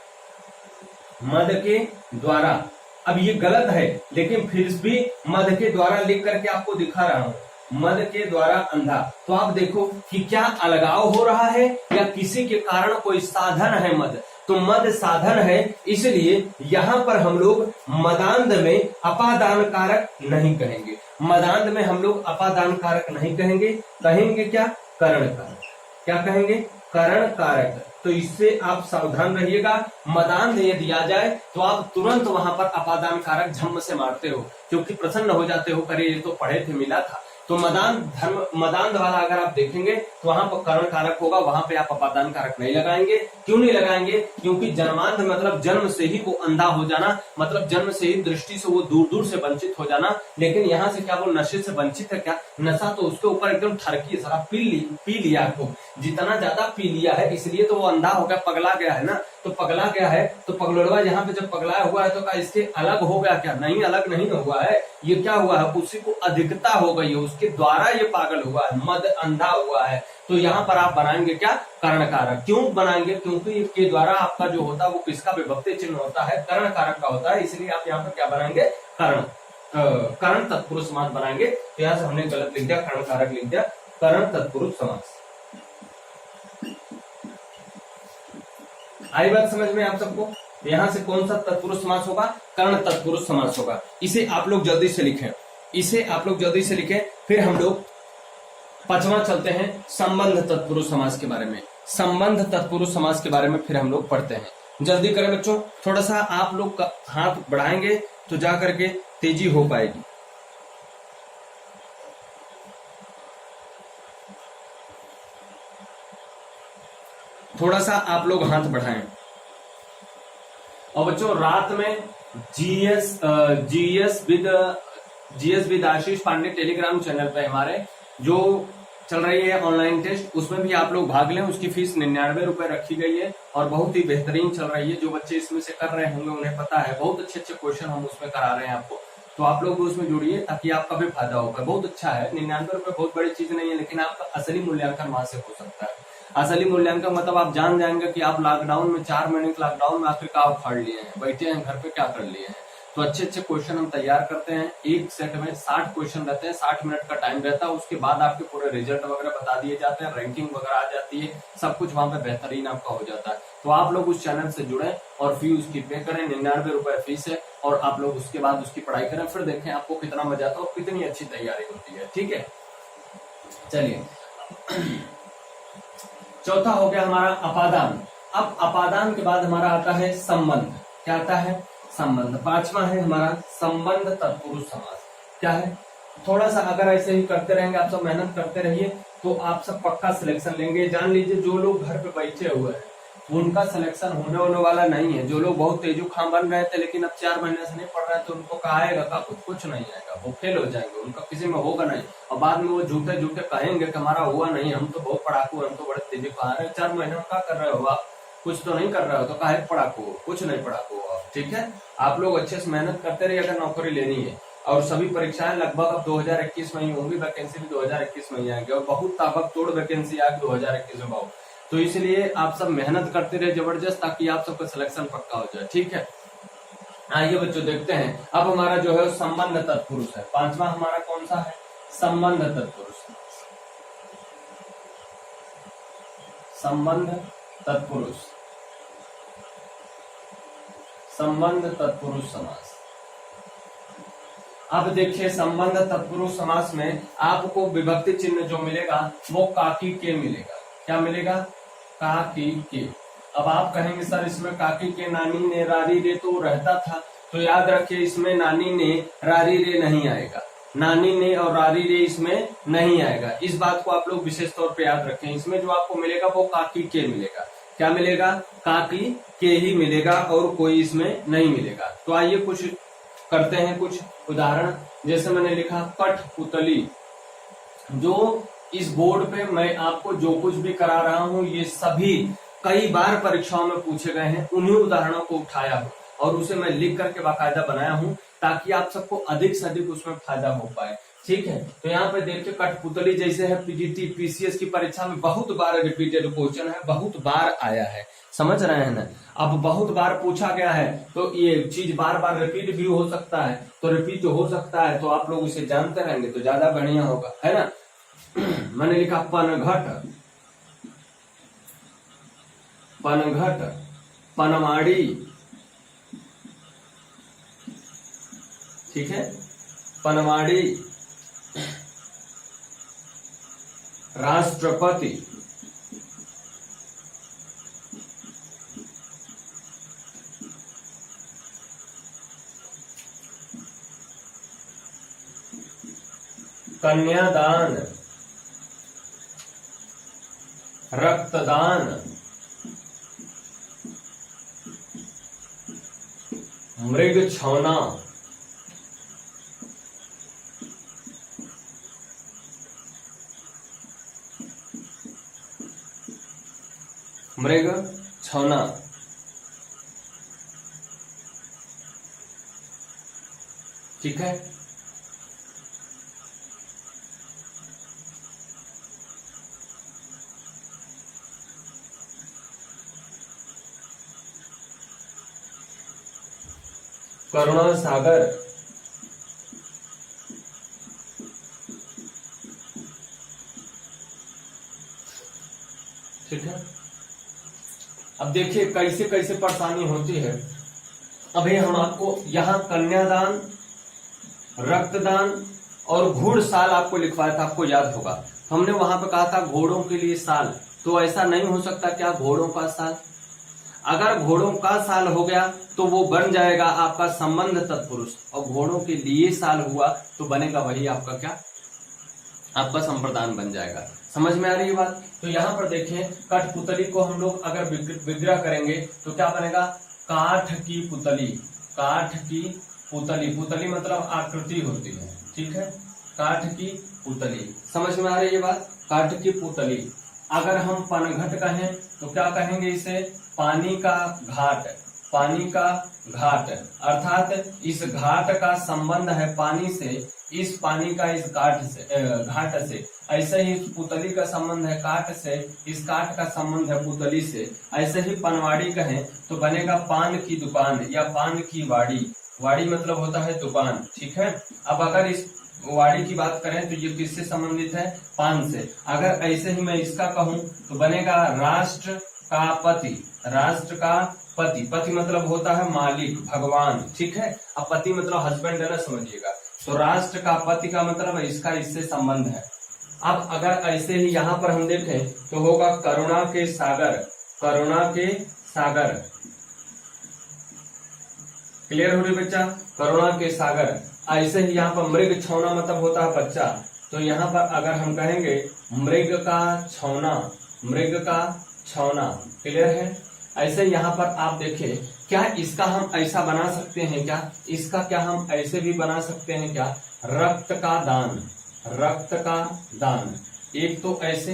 मद के द्वारा। अब ये गलत है लेकिन फिर भी मद के द्वारा लिख करके आपको दिखा रहा हूं, मद के द्वारा अंधा। तो आप देखो कि क्या अलगाव हो रहा है या किसी के कारण कोई साधन है मद, तो मद साधन है, इसलिए यहां पर हम लोग मदांध में अपादान कारक नहीं कहेंगे, मदांध में हम लोग अपादान कारक नहीं कहेंगे, कहेंगे क्या? करण कारक। क्या कहेंगे? करण कारक। तो इससे आप सावधान रहिएगा, मदांध यदि आ जाए तो आप तुरंत वहां पर अपादान कारक झम्म से मारते हो, क्योंकि प्रसन्न हो जाते हो, करे ये तो पढ़े थे मिला था। तो मदांध धर्म, मदांध वाला अगर आप देखेंगे तो वहां पर करण कारक होगा, वहां पे आप अपादान कारक नहीं लगाएंगे। क्यों नहीं लगाएंगे? क्योंकि जन्मांध मतलब जन्म से ही वो अंधा हो जाना, मतलब जन्म से ही दृष्टि से वो दूर दूर से वंचित हो जाना। लेकिन यहाँ से क्या वो नशे से वंचित है क्या? नशा तो उसके ऊपर एकदम ठरकी है, सारा पी लिया खूब, जितना ज्यादा पी लिया है इसलिए तो वो अंधा हो गया, पगला गया है ना। तो पगला गया है तो पगलड़वा यहाँ पे जब पगलाया हुआ है तो क्या इसके अलग हो गया क्या? नहीं, अलग नहीं हुआ है, ये क्या हुआ है? उसी को अधिकता हो गई है, उसके द्वारा ये पागल हुआ है, मद अंधा हुआ है। तो यहाँ पर आप बनाएंगे क्या? कर्ण कारक। क्यों बनाएंगे? क्योंकि इसके द्वारा आपका जो होता है वो किसका विभक्ति चिन्ह होता है? कर्ण कारक का होता है, इसलिए आप यहाँ पर क्या बनाएंगे? कर्ण, कर्ण तत्पुरुष समास बनाएंगे। तो यहाँ से हमने गलत लिख दिया, कर्ण कारक लिख दिया, कर्ण तत्पुरुष समास। आई बात समझ में आप सबको? तो यहां से कौन सा तत्पुरुष समास होगा? कर्ण तत्पुरुष समास होगा। इसे आप लोग जल्दी से लिखें, इसे आप लोग जल्दी से लिखें। फिर हम लोग पांचवा चलते हैं संबंध तत्पुरुष समास के बारे में। संबंध तत्पुरुष समास के बारे में फिर हम लोग पढ़ते हैं। जल्दी करें बच्चों, थोड़ा सा आप लोग हाथ बढ़ाएंगे तो जाकर के तेजी हो पाएगी। थोड़ा सा आप लोग हाथ बढ़ाएं। और बच्चों रात में GS with Ashish Pandey Telegram channel पे हमारे जो चल रही है ऑनलाइन टेस्ट, उसमें भी आप लोग भाग लें। उसकी फीस 99 रुपए रखी गई है और बहुत ही बेहतरीन चल रही है। जो बच्चे इसमें से कर रहे होंगे उन्हें पता है, बहुत अच्छे अच्छे क्वेश्चन हम उसमें करा रहे हैं आपको। तो आप लोग उसमें जुड़िए ताकि आपका भी फायदा होगा। बहुत अच्छा है, 99 रुपए बहुत बड़ी चीज नहीं है, लेकिन आपका असली मूल्यांकन वहां से हो सकता है। असली मूल्यांकन मतलब आप जान जाएंगे कि आप लॉकडाउन में 4 महीने के लॉकडाउन में आखिर क्या उखाड़ लिए हैं, बैठे हैं घर पे क्या कर लिए हैं। तो अच्छे अच्छे क्वेश्चन हम तैयार करते हैं। एक सेट में 60 क्वेश्चन रहते हैं, 60 मिनट का टाइम रहता है। उसके बाद आपके पूरे रिजल्ट वगैरह बता दिए जाते हैं, रैंकिंग वगैरह आ जाती है, सब कुछ वहां पे बेहतरीन आपका हो जाता है। तो आप लोग उस चैनल से जुड़े और फी उसकी पे करें, 99 रुपए फीस है। और आप लोग उसके बाद उसकी पढ़ाई करें, फिर देखें आपको कितना मजा आता है और कितनी अच्छी तैयारी होती है। ठीक है, चलिए चौथा हो गया हमारा अपादान। अब अपादान के बाद हमारा आता है संबंध। क्या आता है? संबंध। पांचवा है हमारा संबंध तत्पुरुष समास। क्या है? थोड़ा सा अगर ऐसे ही करते रहेंगे, आप सब मेहनत करते रहिए तो आप सब पक्का सिलेक्शन लेंगे। जान लीजिए जो लोग घर पे बैठे हुए हैं उनका सिलेक्शन होने वाला नहीं है। जो लोग बहुत तेजू खां बन रहे थे लेकिन अब 4 महीने से नहीं पढ़ रहे थे, उनको कहा आएगा का कुछ नहीं आएगा, वो फेल हो जाएंगे, उनका किसी में होगा नहीं। और बाद में वो झूठे झूठे कहेंगे कि हमारा हुआ नहीं, हम तो बहुत पढ़ाकू, हम तो बड़े तेजी खा रहे हैं। 4 महीने में क्या कर रहे हो आप? कुछ तो नहीं कर रहे हो, तो काहे पढ़ाकू हो? कुछ नहीं पढ़ाकू हो आप। ठीक है, आप लोग अच्छे से मेहनत करते रहिए अगर नौकरी लेनी है। और सभी परीक्षाएं लगभग अब 2021 में ही होंगी, वैकेंसी भी 2021 में ही आएंगे और बहुत ताबड़तोड़ वैकेंसी आएगी 2021 में बहुत। तो इसलिए आप सब मेहनत करते रहे जबरदस्त, ताकि आप सबका सिलेक्शन पक्का हो जाए। ठीक है, आइए बच्चों देखते हैं। अब हमारा जो है संबंध तत्पुरुष है। पांचवा हमारा कौन सा है? संबंध तत्पुरुष। संबंध तत्पुरुष, संबंध तत्पुरुष समास। अब देखिए संबंध तत्पुरुष समास में आपको विभक्ति चिन्ह जो मिलेगा वो काकी के मिलेगा। क्या मिलेगा? काकी के। अब आप कहेंगे सर इसमें काकी के नानी ने रारी रे तो रहता था, तो याद रखिए इसमें नानी ने रारी रे नहीं आएगा। नानी ने और रारी रे इसमें नहीं आएगा। इस बात को आप लोग विशेष तौर पे याद रखें। इसमें जो आपको मिलेगा वो काकी के मिलेगा। क्या मिलेगा? काकी के ही मिलेगा और कोई इसमें नहीं मिलेगा। तो आइए कुछ करते हैं, कुछ उदाहरण। जैसे मैंने लिखा कठपुतली। जो इस बोर्ड पे मैं आपको जो कुछ भी करा रहा हूं ये सभी कई बार परीक्षाओं में पूछे गए हैं, उन्हीं उदाहरणों को उठाया हूं और उसे मैं लिख करके बाकायदा बनाया हूं ताकि आप सबको अधिक से अधिक उसमें फायदा हो पाए। ठीक है, तो यहाँ पे देखिए कठपुतली जैसे है पीजीटी पीसीएस की परीक्षा में बहुत बार रिपीटेड क्वेश्चन है, बहुत बार आया है। समझ रहे हैं ना? अब बहुत बार पूछा गया है तो ये चीज बार बार रिपीट भी हो सकता है। तो रिपीट हो सकता है तो आप लोग इसे जानते रहेंगे तो ज्यादा बढ़िया होगा, है ना? मैंने लिखा पनघट, पनघट, पनवाड़ी। ठीक है, पनवाड़ी, राष्ट्रपति, कन्यादान, रक्तदान, मृग छौना, मृग छौना। ठीक है, करुणा सागर, ठीक है, अब देखिए कैसे कैसे परेशानी होती है। अभी हम आपको यहाँ कन्यादान, रक्तदान और घुड़साल आपको लिखवाया था, आपको याद होगा। तो हमने वहां पे कहा था घोड़ों के लिए साल, तो ऐसा नहीं हो सकता क्या घोड़ों का साल? अगर घोड़ों का साल हो गया तो वो बन जाएगा आपका संबंध तत्पुरुष, और घोड़ों के लिए साल हुआ तो बनेगा वही आपका क्या, आपका संप्रदान बन जाएगा। समझ में आ रही है बात? तो यहाँ पर देखें, कठपुतली को हम लोग अगर विग्रह करेंगे तो क्या बनेगा? काठ की पुतली। काठ की पुतली, पुतली मतलब आकृति होती है, ठीक है, काठ की पुतली। समझ में आ रही है बात? काठ की पुतली। अगर हम पनघट कहें तो क्या कहेंगे इसे? पानी का घाट। पानी का घाट, अर्थात इस घाट का संबंध है पानी से, इस पानी का इस घाट से। ऐसे ही इस पुतली का संबंध है काठ से, इस काठ का संबंध है पुतली से। ऐसे ही पनवाड़ी कहें तो बनेगा पान की दुकान या पान की वाड़ी। वाड़ी मतलब होता है दुकान, ठीक है। अब अगर इस वाड़ी की बात करें तो ये किससे संबंधित है? पान से। अगर ऐसे ही मैं इसका कहूं तो बनेगा राष्ट्र का पति। राष्ट्र का पति, पति मतलब होता है मालिक, भगवान, ठीक है। अब पति मतलब हस्बैंड है ना, समझिएगा। तो राष्ट्र का पति का मतलब इसका इससे संबंध है। अब अगर ऐसे ही यहाँ पर हम देखें तो होगा करुणा के सागर। करुणा के सागर, क्लियर हो रही बच्चा? करुणा के सागर। ऐसे ही यहाँ पर मृग छौना मतलब होता है बच्चा, तो यहाँ पर अगर हम कहेंगे मृग का छौना, मृग का छौना, क्लियर है। ऐसे यहाँ पर आप देखिए, क्या इसका हम ऐसा बना सकते हैं क्या? इसका क्या हम ऐसे भी बना सकते हैं क्या? रक्त का दान। रक्त का दान, एक तो ऐसे,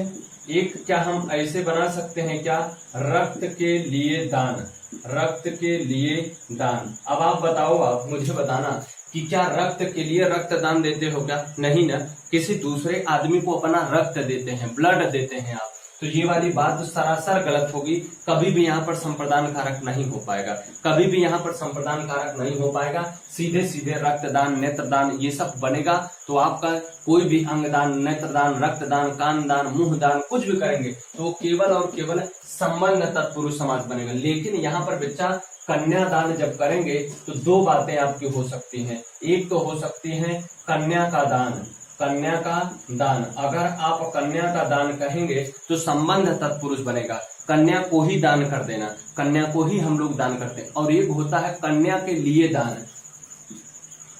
एक क्या हम ऐसे बना सकते हैं क्या? रक्त के लिए दान। रक्त के लिए दान। अब आप बताओ, आप मुझे बताना कि क्या रक्त के लिए रक्तदान देते हो क्या? नहीं ना, किसी दूसरे आदमी को अपना रक्त देते हैं, ब्लड देते हैं आप। तो ये वाली बात सरासर गलत होगी। कभी भी यहाँ पर संप्रदान कारक नहीं हो पाएगा, कभी भी यहाँ पर संप्रदान कारक नहीं हो पाएगा। सीधे सीधे रक्तदान, नेत्रदान ये सब बनेगा तो आपका कोई भी अंगदान, नेत्रदान, रक्तदान, कानदान, मुंहदान कुछ भी करेंगे तो केवल और केवल संबंध तत्पुरुष समास बनेगा। लेकिन यहाँ पर बच्चा कन्यादान जब करेंगे तो दो बातें आपकी हो सकती हैं। एक तो हो सकती है कन्या का दान। कन्या का दान, अगर आप कन्या का दान कहेंगे तो संबंध तत्पुरुष बनेगा। कन्या को ही दान कर देना, कन्या को ही हम लोग दान करते हैं। और एक होता है कन्या के लिए दान।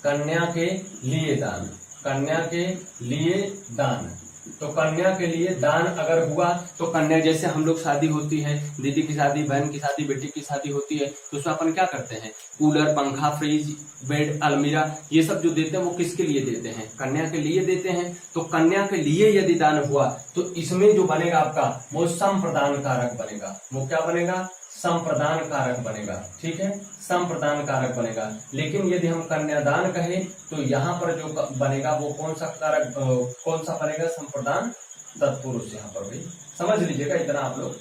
कन्या के लिए दान, कन्या के लिए दान। तो कन्या के लिए दान अगर हुआ तो कन्या, जैसे हम लोग शादी होती है, दीदी की शादी, बहन की शादी, बेटी की शादी होती है, तो उसमें अपन क्या करते हैं? कूलर, पंखा, फ्रिज, बेड, अलमीरा ये सब जो देते हैं वो किसके लिए देते हैं? कन्या के लिए देते हैं। तो कन्या के लिए यदि दान हुआ तो इसमें जो बनेगा आपका वो संप्रदान कारक बनेगा। वो क्या बनेगा? संप्रदान कारक बनेगा, ठीक है, संप्रदान कारक बनेगा। लेकिन यदि हम कन्यादान कहें तो यहाँ पर जो बनेगा वो कौन सा कारक, कौन सा बनेगा? संप्रदान तत्पुरुष। यहाँ पर भी समझ लीजिएगा इतना आप लोग,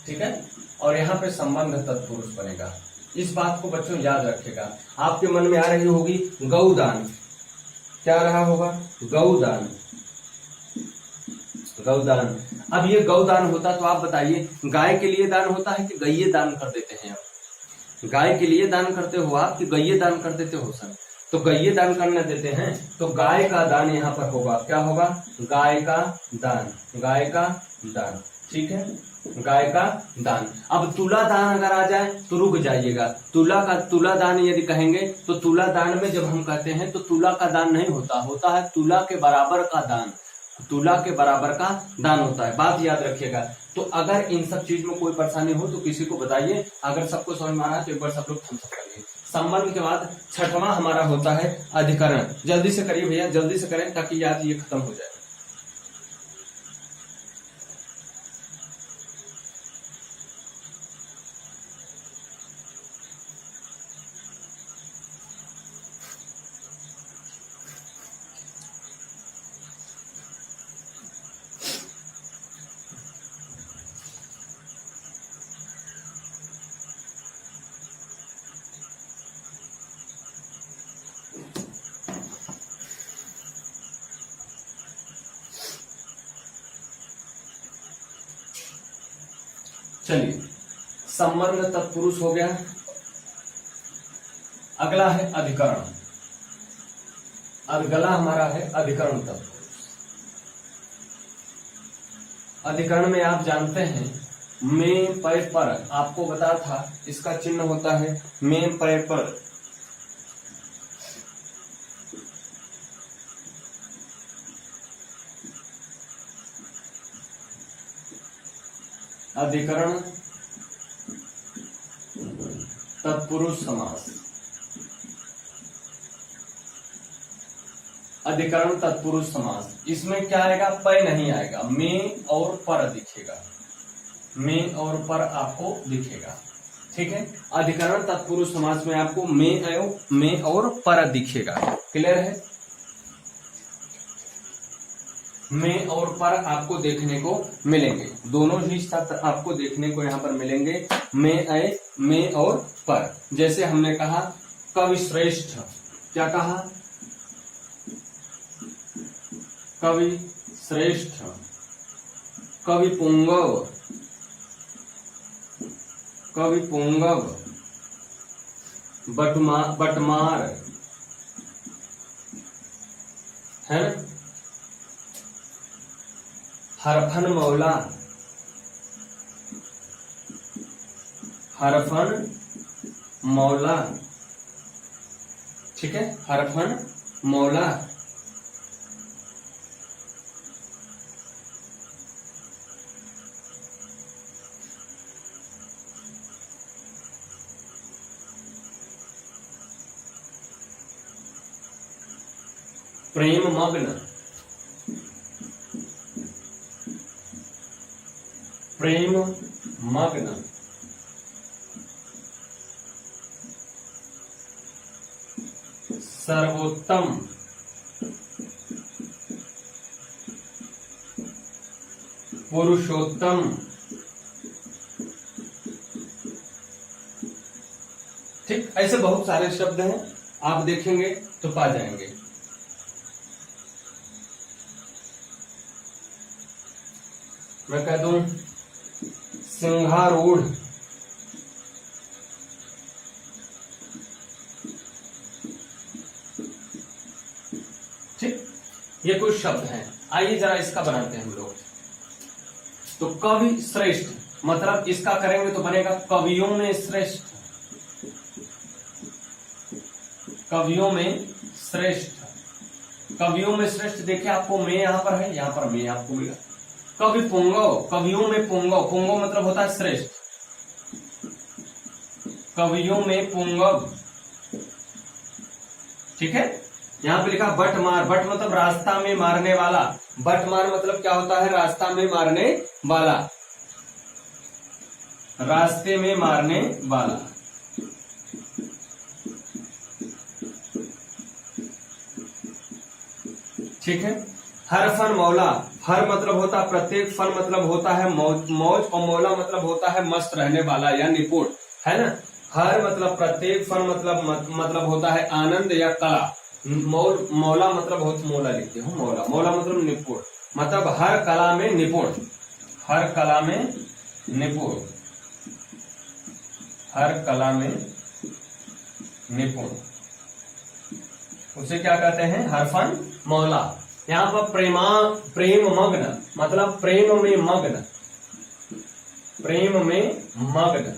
ठीक है। और यहाँ पे संबंध तत्पुरुष बनेगा। इस बात को बच्चों याद रखेगा। आपके मन में आ रही होगी गौदान, क्या रहा होगा? गौदान। गौदान, अब ये गौदान होता तो आप बताइए गाय के लिए दान होता है कि गैये दान कर देते हैं आप? गाय के लिए दान करते हो आप कि गैये दान कर देते हो सर? तो गैये दान करने देते हैं तो गाय का दान यहाँ पर होगा। क्या होगा? गाय का दान। गाय का दान, ठीक है, गाय का दान। अब तुला दान अगर आ जाए तो रुक जाइएगा। तुला दान यदि कहेंगे तो तुला दान में जब हम कहते हैं तो तुला का दान नहीं होता, होता है तुला के बराबर का दान। तुला के बराबर का दान होता है, बात याद रखिएगा। तो अगर इन सब चीज में कोई परेशानी हो तो किसी को बताइए। अगर सबको समझ में आ रहा है तो एक बार सब लोग थम्स अप करिए। संबंध के बाद छठवां हमारा होता है अधिकरण। जल्दी से करिए भैया, जल्दी से करें ताकि याद ये खत्म हो जाए। चलिए, संबंध तत्पुरुष हो गया। अगला है अधिकरण। अगला हमारा है अधिकरण तत्पुरुष। अधिकरण में आप जानते हैं में पै पर, आपको बताया था इसका चिन्ह होता है में पै पर। अधिकरण तत्पुरुष समास। अधिकरण तत्पुरुष समास, इसमें क्या आएगा, पै नहीं आएगा, में और पर दिखेगा, में और पर आपको दिखेगा। ठीक है, अधिकरण तत्पुरुष समास में आपको में और पर दिखेगा। क्लियर है, में और पर आपको देखने को मिलेंगे, दोनों ही शब्द आपको देखने को यहाँ पर मिलेंगे, में और पर। जैसे हमने कहा कवि श्रेष्ठ, क्या कहा, कवि श्रेष्ठ, कवि पुंगव, कवि पुंगव, बटमार, है ना, हरफन मौला, हरफन मौला, ठीक है, हरफन मौला। प्रेम मग्न, प्रेम मग्न, सर्वोत्तम, पुरुषोत्तम। ठीक, ऐसे बहुत सारे शब्द हैं, आप देखेंगे तो पा जाएंगे। मैं कह दूं सिंहारूढ़, ठीक, ये कुछ शब्द हैं। आइए जरा इसका बनाते हैं हम लोग। तो कवि श्रेष्ठ, मतलब इसका करेंगे तो बनेगा कवियों में श्रेष्ठ, कवियों में श्रेष्ठ, कवियों में श्रेष्ठ। देखिए आपको में यहां पर है, यहां पर में आपको मिला। कवि पुंगव, कवियों में पुंगव, पुंगव मतलब होता है श्रेष्ठ, कवियों में पुंगव। ठीक है, यहां पे लिखा बटमार, बट मतलब रास्ता में मारने वाला, बटमार मतलब क्या होता है, रास्ता में मारने वाला, रास्ते में मारने वाला। ठीक है, हर फन मौला, हर मतलब होता है प्रत्येक, फन मतलब होता है मौज, मौज, और मौला मतलब होता है मस्त रहने वाला या निपुण, है ना। हर मतलब प्रत्येक, फन मतलब होता है आनंद या कला, मौला मतलब बहुत, मौला लिखते हो, मौला, मौला मतलब निपुण, मतलब हर कला में निपुण, हर कला में निपुण, हर कला में निपुण, उसे क्या कहते हैं, हरफन मौला। यहाँ पर प्रेम मग्न मतलब प्रेम में मग्न, प्रेम में मग्न।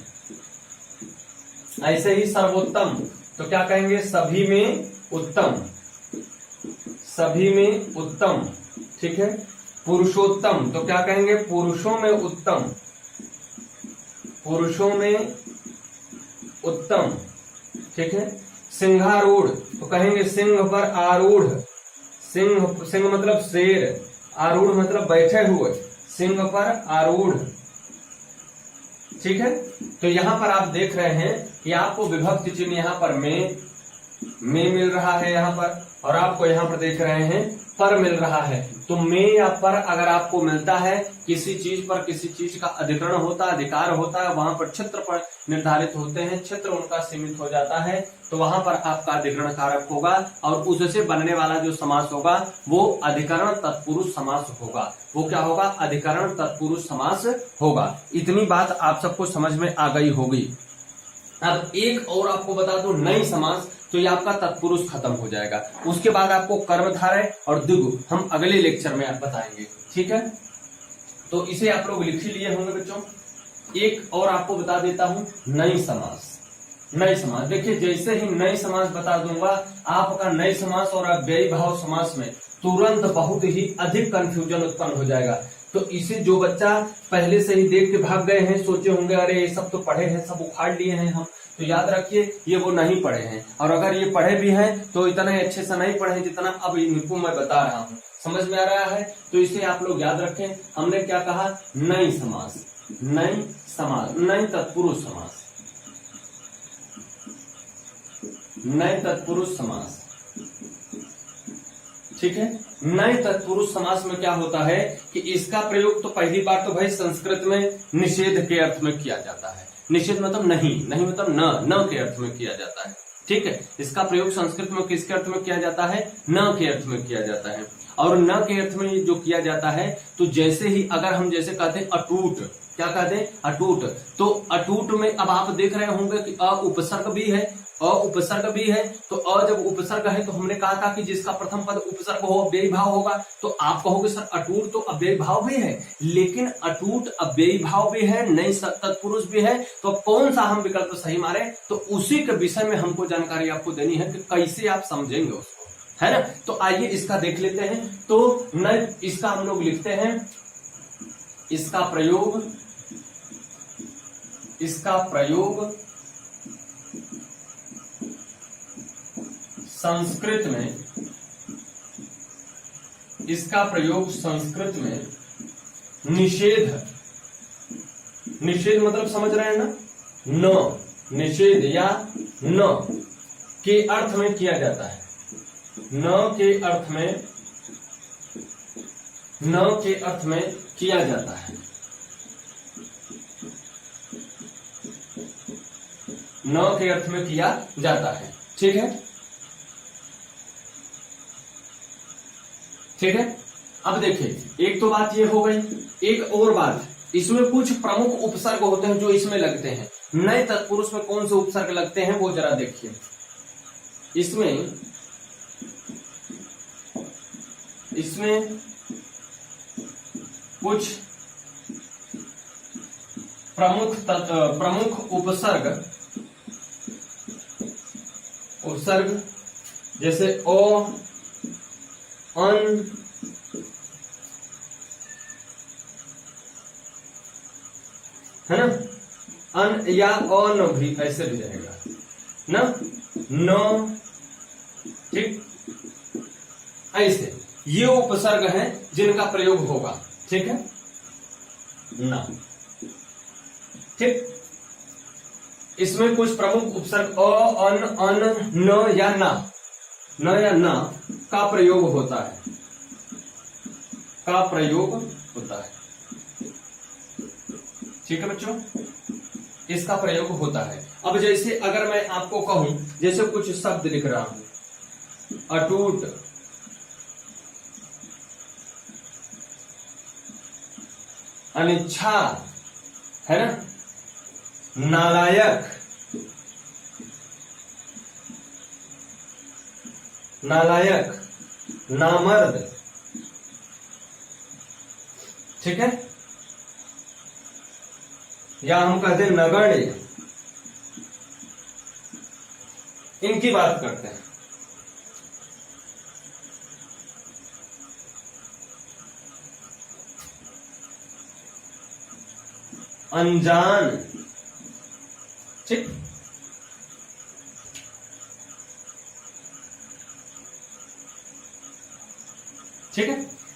ऐसे ही सर्वोत्तम तो क्या कहेंगे, सभी में उत्तम, सभी में उत्तम। ठीक है, पुरुषोत्तम तो क्या कहेंगे, पुरुषों में उत्तम, पुरुषों में उत्तम। ठीक है, सिंहारूढ़ तो कहेंगे सिंह पर आरूढ़, सिंह, सिंह मतलब शेर, आरूढ़ मतलब बैठे हुए, सिंह पर आरूढ़। ठीक है, तो यहां पर आप देख रहे हैं कि आपको विभक्ति चिन्ह यहाँ पर में मिल रहा है यहाँ पर, और आपको यहाँ पर देख रहे हैं पर मिल रहा है। तो में या पर अगर आपको मिलता है, किसी चीज पर किसी चीज का अधिकरण होता है, अधिकार होता है, वहां पर क्षेत्र पर निर्धारित होते हैं, क्षेत्र उनका सीमित हो जाता है, तो वहां पर आपका अधिकरण कारक होगा और उससे बनने वाला जो समास होगा वो अधिकरण तत्पुरुष समास होगा। वो क्या होगा? अधिकरण तत्पुरुष समास होगा। इतनी बात आप सबको समझ में आ गई होगी। अब एक और आपको बता दूं, नई समास, तो ये आपका तत्पुरुष खत्म हो जाएगा। उसके बाद आपको कर्मधारय और द्विगु हम अगले लेक्चर में आप बताएंगे, ठीक है? तो इसे आप लोग लिख ही लिए होंगे बच्चों। एक और आपको बता देता हूं, नई समास। नई समास देखिए, जैसे ही नई समास बता दूंगा आपका नई समास और अव्ययी भाव समास में तुरंत बहुत ही अधिक कंफ्यूजन उत्पन्न हो जाएगा। तो इसे जो बच्चा पहले से ही देख के भाग गए हैं, सोचे होंगे अरे ये सब तो पढ़े हैं, सब उखाड़ लिए हैं हम, तो याद रखिए ये वो नहीं पढ़े हैं। और अगर ये पढ़े भी हैं तो इतना अच्छे से नहीं पढ़े जितना अब इनको मैं बता रहा हूँ। समझ में आ रहा है? तो इसे आप लोग याद रखें। हमने क्या कहा? नई समास, नई समास, नई तत्पुरुष समास, नए तत्पुरुष समास, ठीक है? नए तत्पुरुष समास में क्या होता है कि इसका प्रयोग तो पहली बार तो भाई संस्कृत में निषेध के अर्थ में किया जाता है। निषेध मतलब नहीं, नहीं मतलब न के अर्थ में किया जाता है, ठीक है? इसका प्रयोग संस्कृत में किसके अर्थ में किया जाता है? न के अर्थ में किया जाता है। और न के अर्थ में जो किया जाता है, तो जैसे ही अगर हम जैसे कहते हैं अटूट, क्या कहते हैं? अटूट। तो अटूट में अब आप देख रहे होंगे कि अ उपसर्ग भी है, अ उपसर्ग भी है। तो अ जब उपसर्ग है तो हमने कहा था कि जिसका प्रथम पद उपसर्ग हो अव्ययी भाव होगा। तो आप कहोगे सर अटूट तो अव्ययी भाव भी है, लेकिन अटूट अव्ययी भाव भी है, नई तत्पुरुष भी है, तो कौन सा हम विकल्प सही मारे? तो उसी के विषय में हमको जानकारी आपको देनी है कि कैसे आप समझेंगे उसको, है ना? तो आइए इसका देख लेते हैं। तो न इसका हम लोग लिखते हैं, इसका प्रयोग संस्कृत में, इसका प्रयोग संस्कृत में निषेध, निषेध मतलब समझ रहे हैं ना? न, निषेध या न के अर्थ में किया जाता है। न के अर्थ में, न के अर्थ में किया जाता है। न के अर्थ में किया जाता है, ठीक है? ठीक है? अब देखिए, एक तो बात ये हो गई। एक और बात, इसमें कुछ प्रमुख उपसर्ग होते हैं जो इसमें लगते हैं। नए तत्पुरुष में कौन से उपसर्ग लगते हैं वो जरा देखिए। इसमें कुछ प्रमुख उपसर्ग जैसे ओ, अन, है ना? अन या अन भी ऐसे भी रहेगा ना, न, ठीक? ऐसे ये उपसर्ग हैं जिनका प्रयोग होगा, ठीक है? ना, ठीक? इसमें कुछ प्रमुख उपसर्ग अ, अन, अन, न या ना, न या ना का प्रयोग होता है, का प्रयोग होता है, ठीक है बच्चों? इसका प्रयोग होता है। अब जैसे अगर मैं आपको कहूं, जैसे कुछ शब्द लिख रहा हूं, अटूट, अनिच्छा, है ना? नालायक, नालायक, नामर्द, ठीक है? या हम कहते हैं नगण्य, इनकी बात करते हैं। अनजान, ठीक? ठीक है?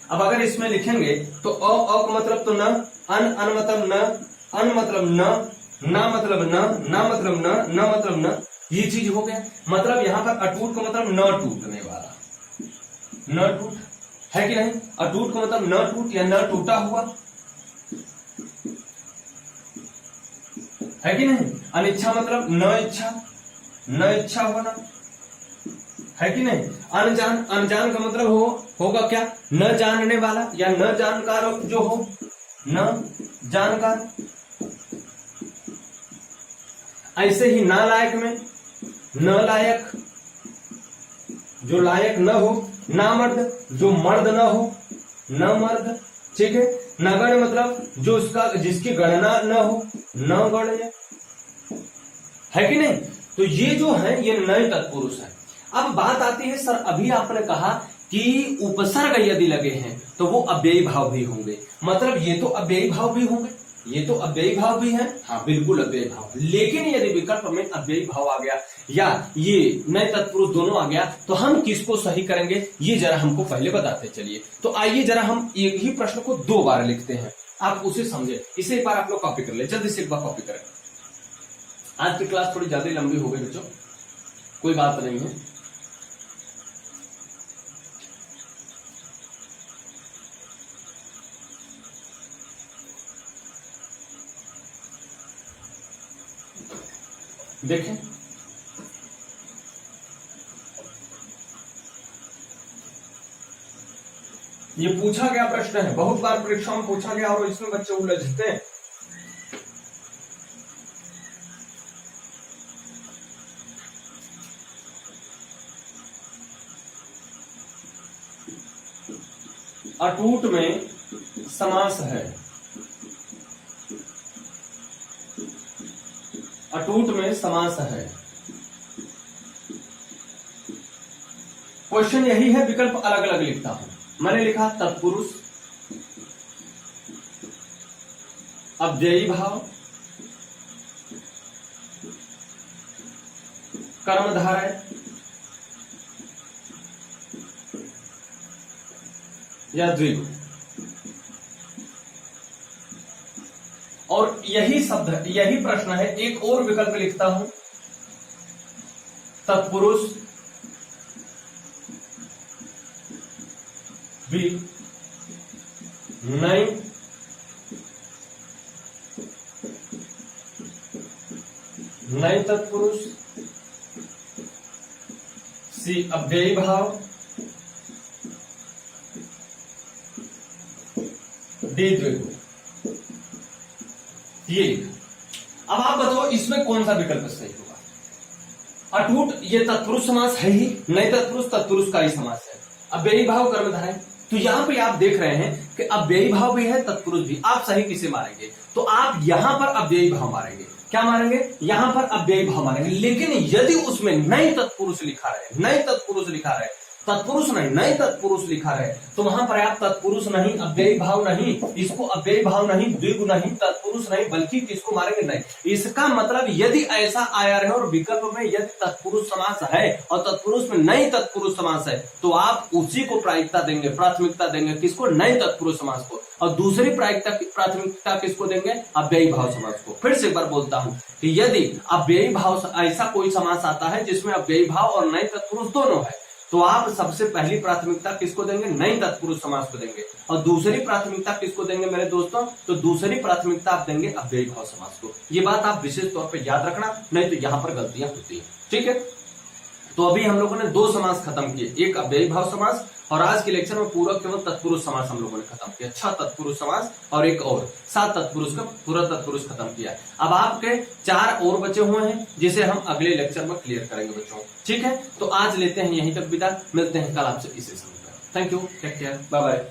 अब अगर इसमें लिखेंगे तो अ का मतलब तो न, अन मतलब न, अन मतलब न, ना मतलब न, ना मतलब न, न मतलब न, ये चीज हो गया। मतलब यहां पर अटूट का मतलब न टूटने वाला, न टूट, है कि नहीं? अटूट का मतलब न टूट या न टूटा हुआ, है कि नहीं? अनिच्छा मतलब न इच्छा, न इच्छा होना, है कि नहीं? अनजान, अनजान का मतलब होगा क्या? न जानने वाला या न जानकार जो हो, न जानकार। ऐसे ही नालायक में न लायक, जो लायक न हो, नामर्द जो मर्द न हो, न मर्द, ठीक है? नगण्य मतलब जो उसका जिसकी गणना न हो, न गण्य, है कि नहीं? तो ये जो है ये नए तत्पुरुष है। अब बात आती है सर, अभी आपने कहा कि उपसर्ग यदि लगे हैं तो वो अव्ययी भाव भी होंगे, मतलब ये तो अव्ययी भाव भी होंगे, ये तो अव्ययी भाव भी है, हाँ बिल्कुल अव्ययी भाव। लेकिन यदि विकल्प में अव्ययी भाव आ गया या ये नए तत्पुरुष दोनों आ गया तो हम किसको सही करेंगे, ये जरा हमको पहले बताते चलिए। तो आइए जरा हम एक ही प्रश्न को 2 बार लिखते हैं, आप उसे समझे। इसे एक बार आप लोग कॉपी कर ले, जल्दी से एक बार कॉपी करें। आज की क्लास थोड़ी ज्यादा लंबी हो गई बच्चों, कोई बात नहीं है। देखें, ये पूछा गया प्रश्न है, बहुत बार परीक्षाओं में पूछा गया और इसमें बच्चे उलझते हैं। अटूट में समास है, अटूट में समास है। क्वेश्चन यही है, विकल्प अलग अलग लिखता हूं। मैंने लिखा तत्पुरुष, अव्ययी भाव, कर्मधारय या द्विगु, और यही शब्द, यही प्रश्न है। एक और विकल्प लिखता हूं, तत्पुरुष भी नई नई तत्पुरुष, सी अव्ययी भाव, डी द्विगु। ये अब आप बताओ इसमें कौन सा विकल्प सही होगा? अटूट ये तत्पुरुष समास है ही, नए तत्पुरुष तत्पुरुष का ही समास है, अव्ययी भाव कर्मधारय। तो यहां पे आप देख रहे हैं कि अव्ययी भाव भी है तत्पुरुष भी, आप सही किसे मारेंगे? तो आप यहां पर अव्ययी भाव मारेंगे। क्या मारेंगे? यहां पर अव्ययी भाव मारेंगे। लेकिन यदि उसमें नए तत्पुरुष लिखा रहे, नए तत्पुरुष लिखा रहे, तत्पुरुष नहीं नए तत्पुरुष लिखा रहे, तो वहां पर आप तत्पुरुष नहीं, अव्ययी भाव नहीं, इसको अव्ययी भाव नहीं, द्विगु नहीं, तत्पुरुष नहीं, बल्कि किसको मारेंगे? नहीं। इसका मतलब यदि ऐसा आया रहे और विकल्प में यदि तत्पुरुष समास है और तत्पुरुष में नई तत्पुरुष समास है तो आप उसी को प्रायिकता देंगे, प्राथमिकता देंगे। किसको? नए तत्पुरुष समास को। और दूसरी प्राथमिकता किसको देंगे? अव्ययी भाव समास को। फिर से एक बार बोलता हूं कि यदि अव्ययी भाव ऐसा कोई समास आता है जिसमें अव्ययी भाव और नए तत्पुरुष दोनों है तो आप सबसे पहली प्राथमिकता किसको देंगे? नए तत्पुरुष समास को देंगे। और दूसरी प्राथमिकता किसको देंगे मेरे दोस्तों? तो दूसरी प्राथमिकता आप देंगे अव्ययी भाव समास को। ये बात आप विशेष तौर पे याद रखना, नहीं तो यहां पर गलतियां होती है। ठीक है, तो अभी हम लोगों ने 2 समास खत्म किए, एक अव्ययी भाव समास और आज के लेक्चर में पूरा केवल तत्पुरुष समास हम लोगों ने खत्म किया। 6 तत्पुरुष समास और एक और 7 तत्पुरुष का पूरा तत्पुरुष खत्म किया। अब आपके 4 और बचे हुए हैं जिसे हम अगले लेक्चर में क्लियर करेंगे बच्चों। ठीक है, तो आज लेते हैं यहीं तक विदा, मिलते हैं कल आपसे इसी समय पर। Thank you, take care, bye bye.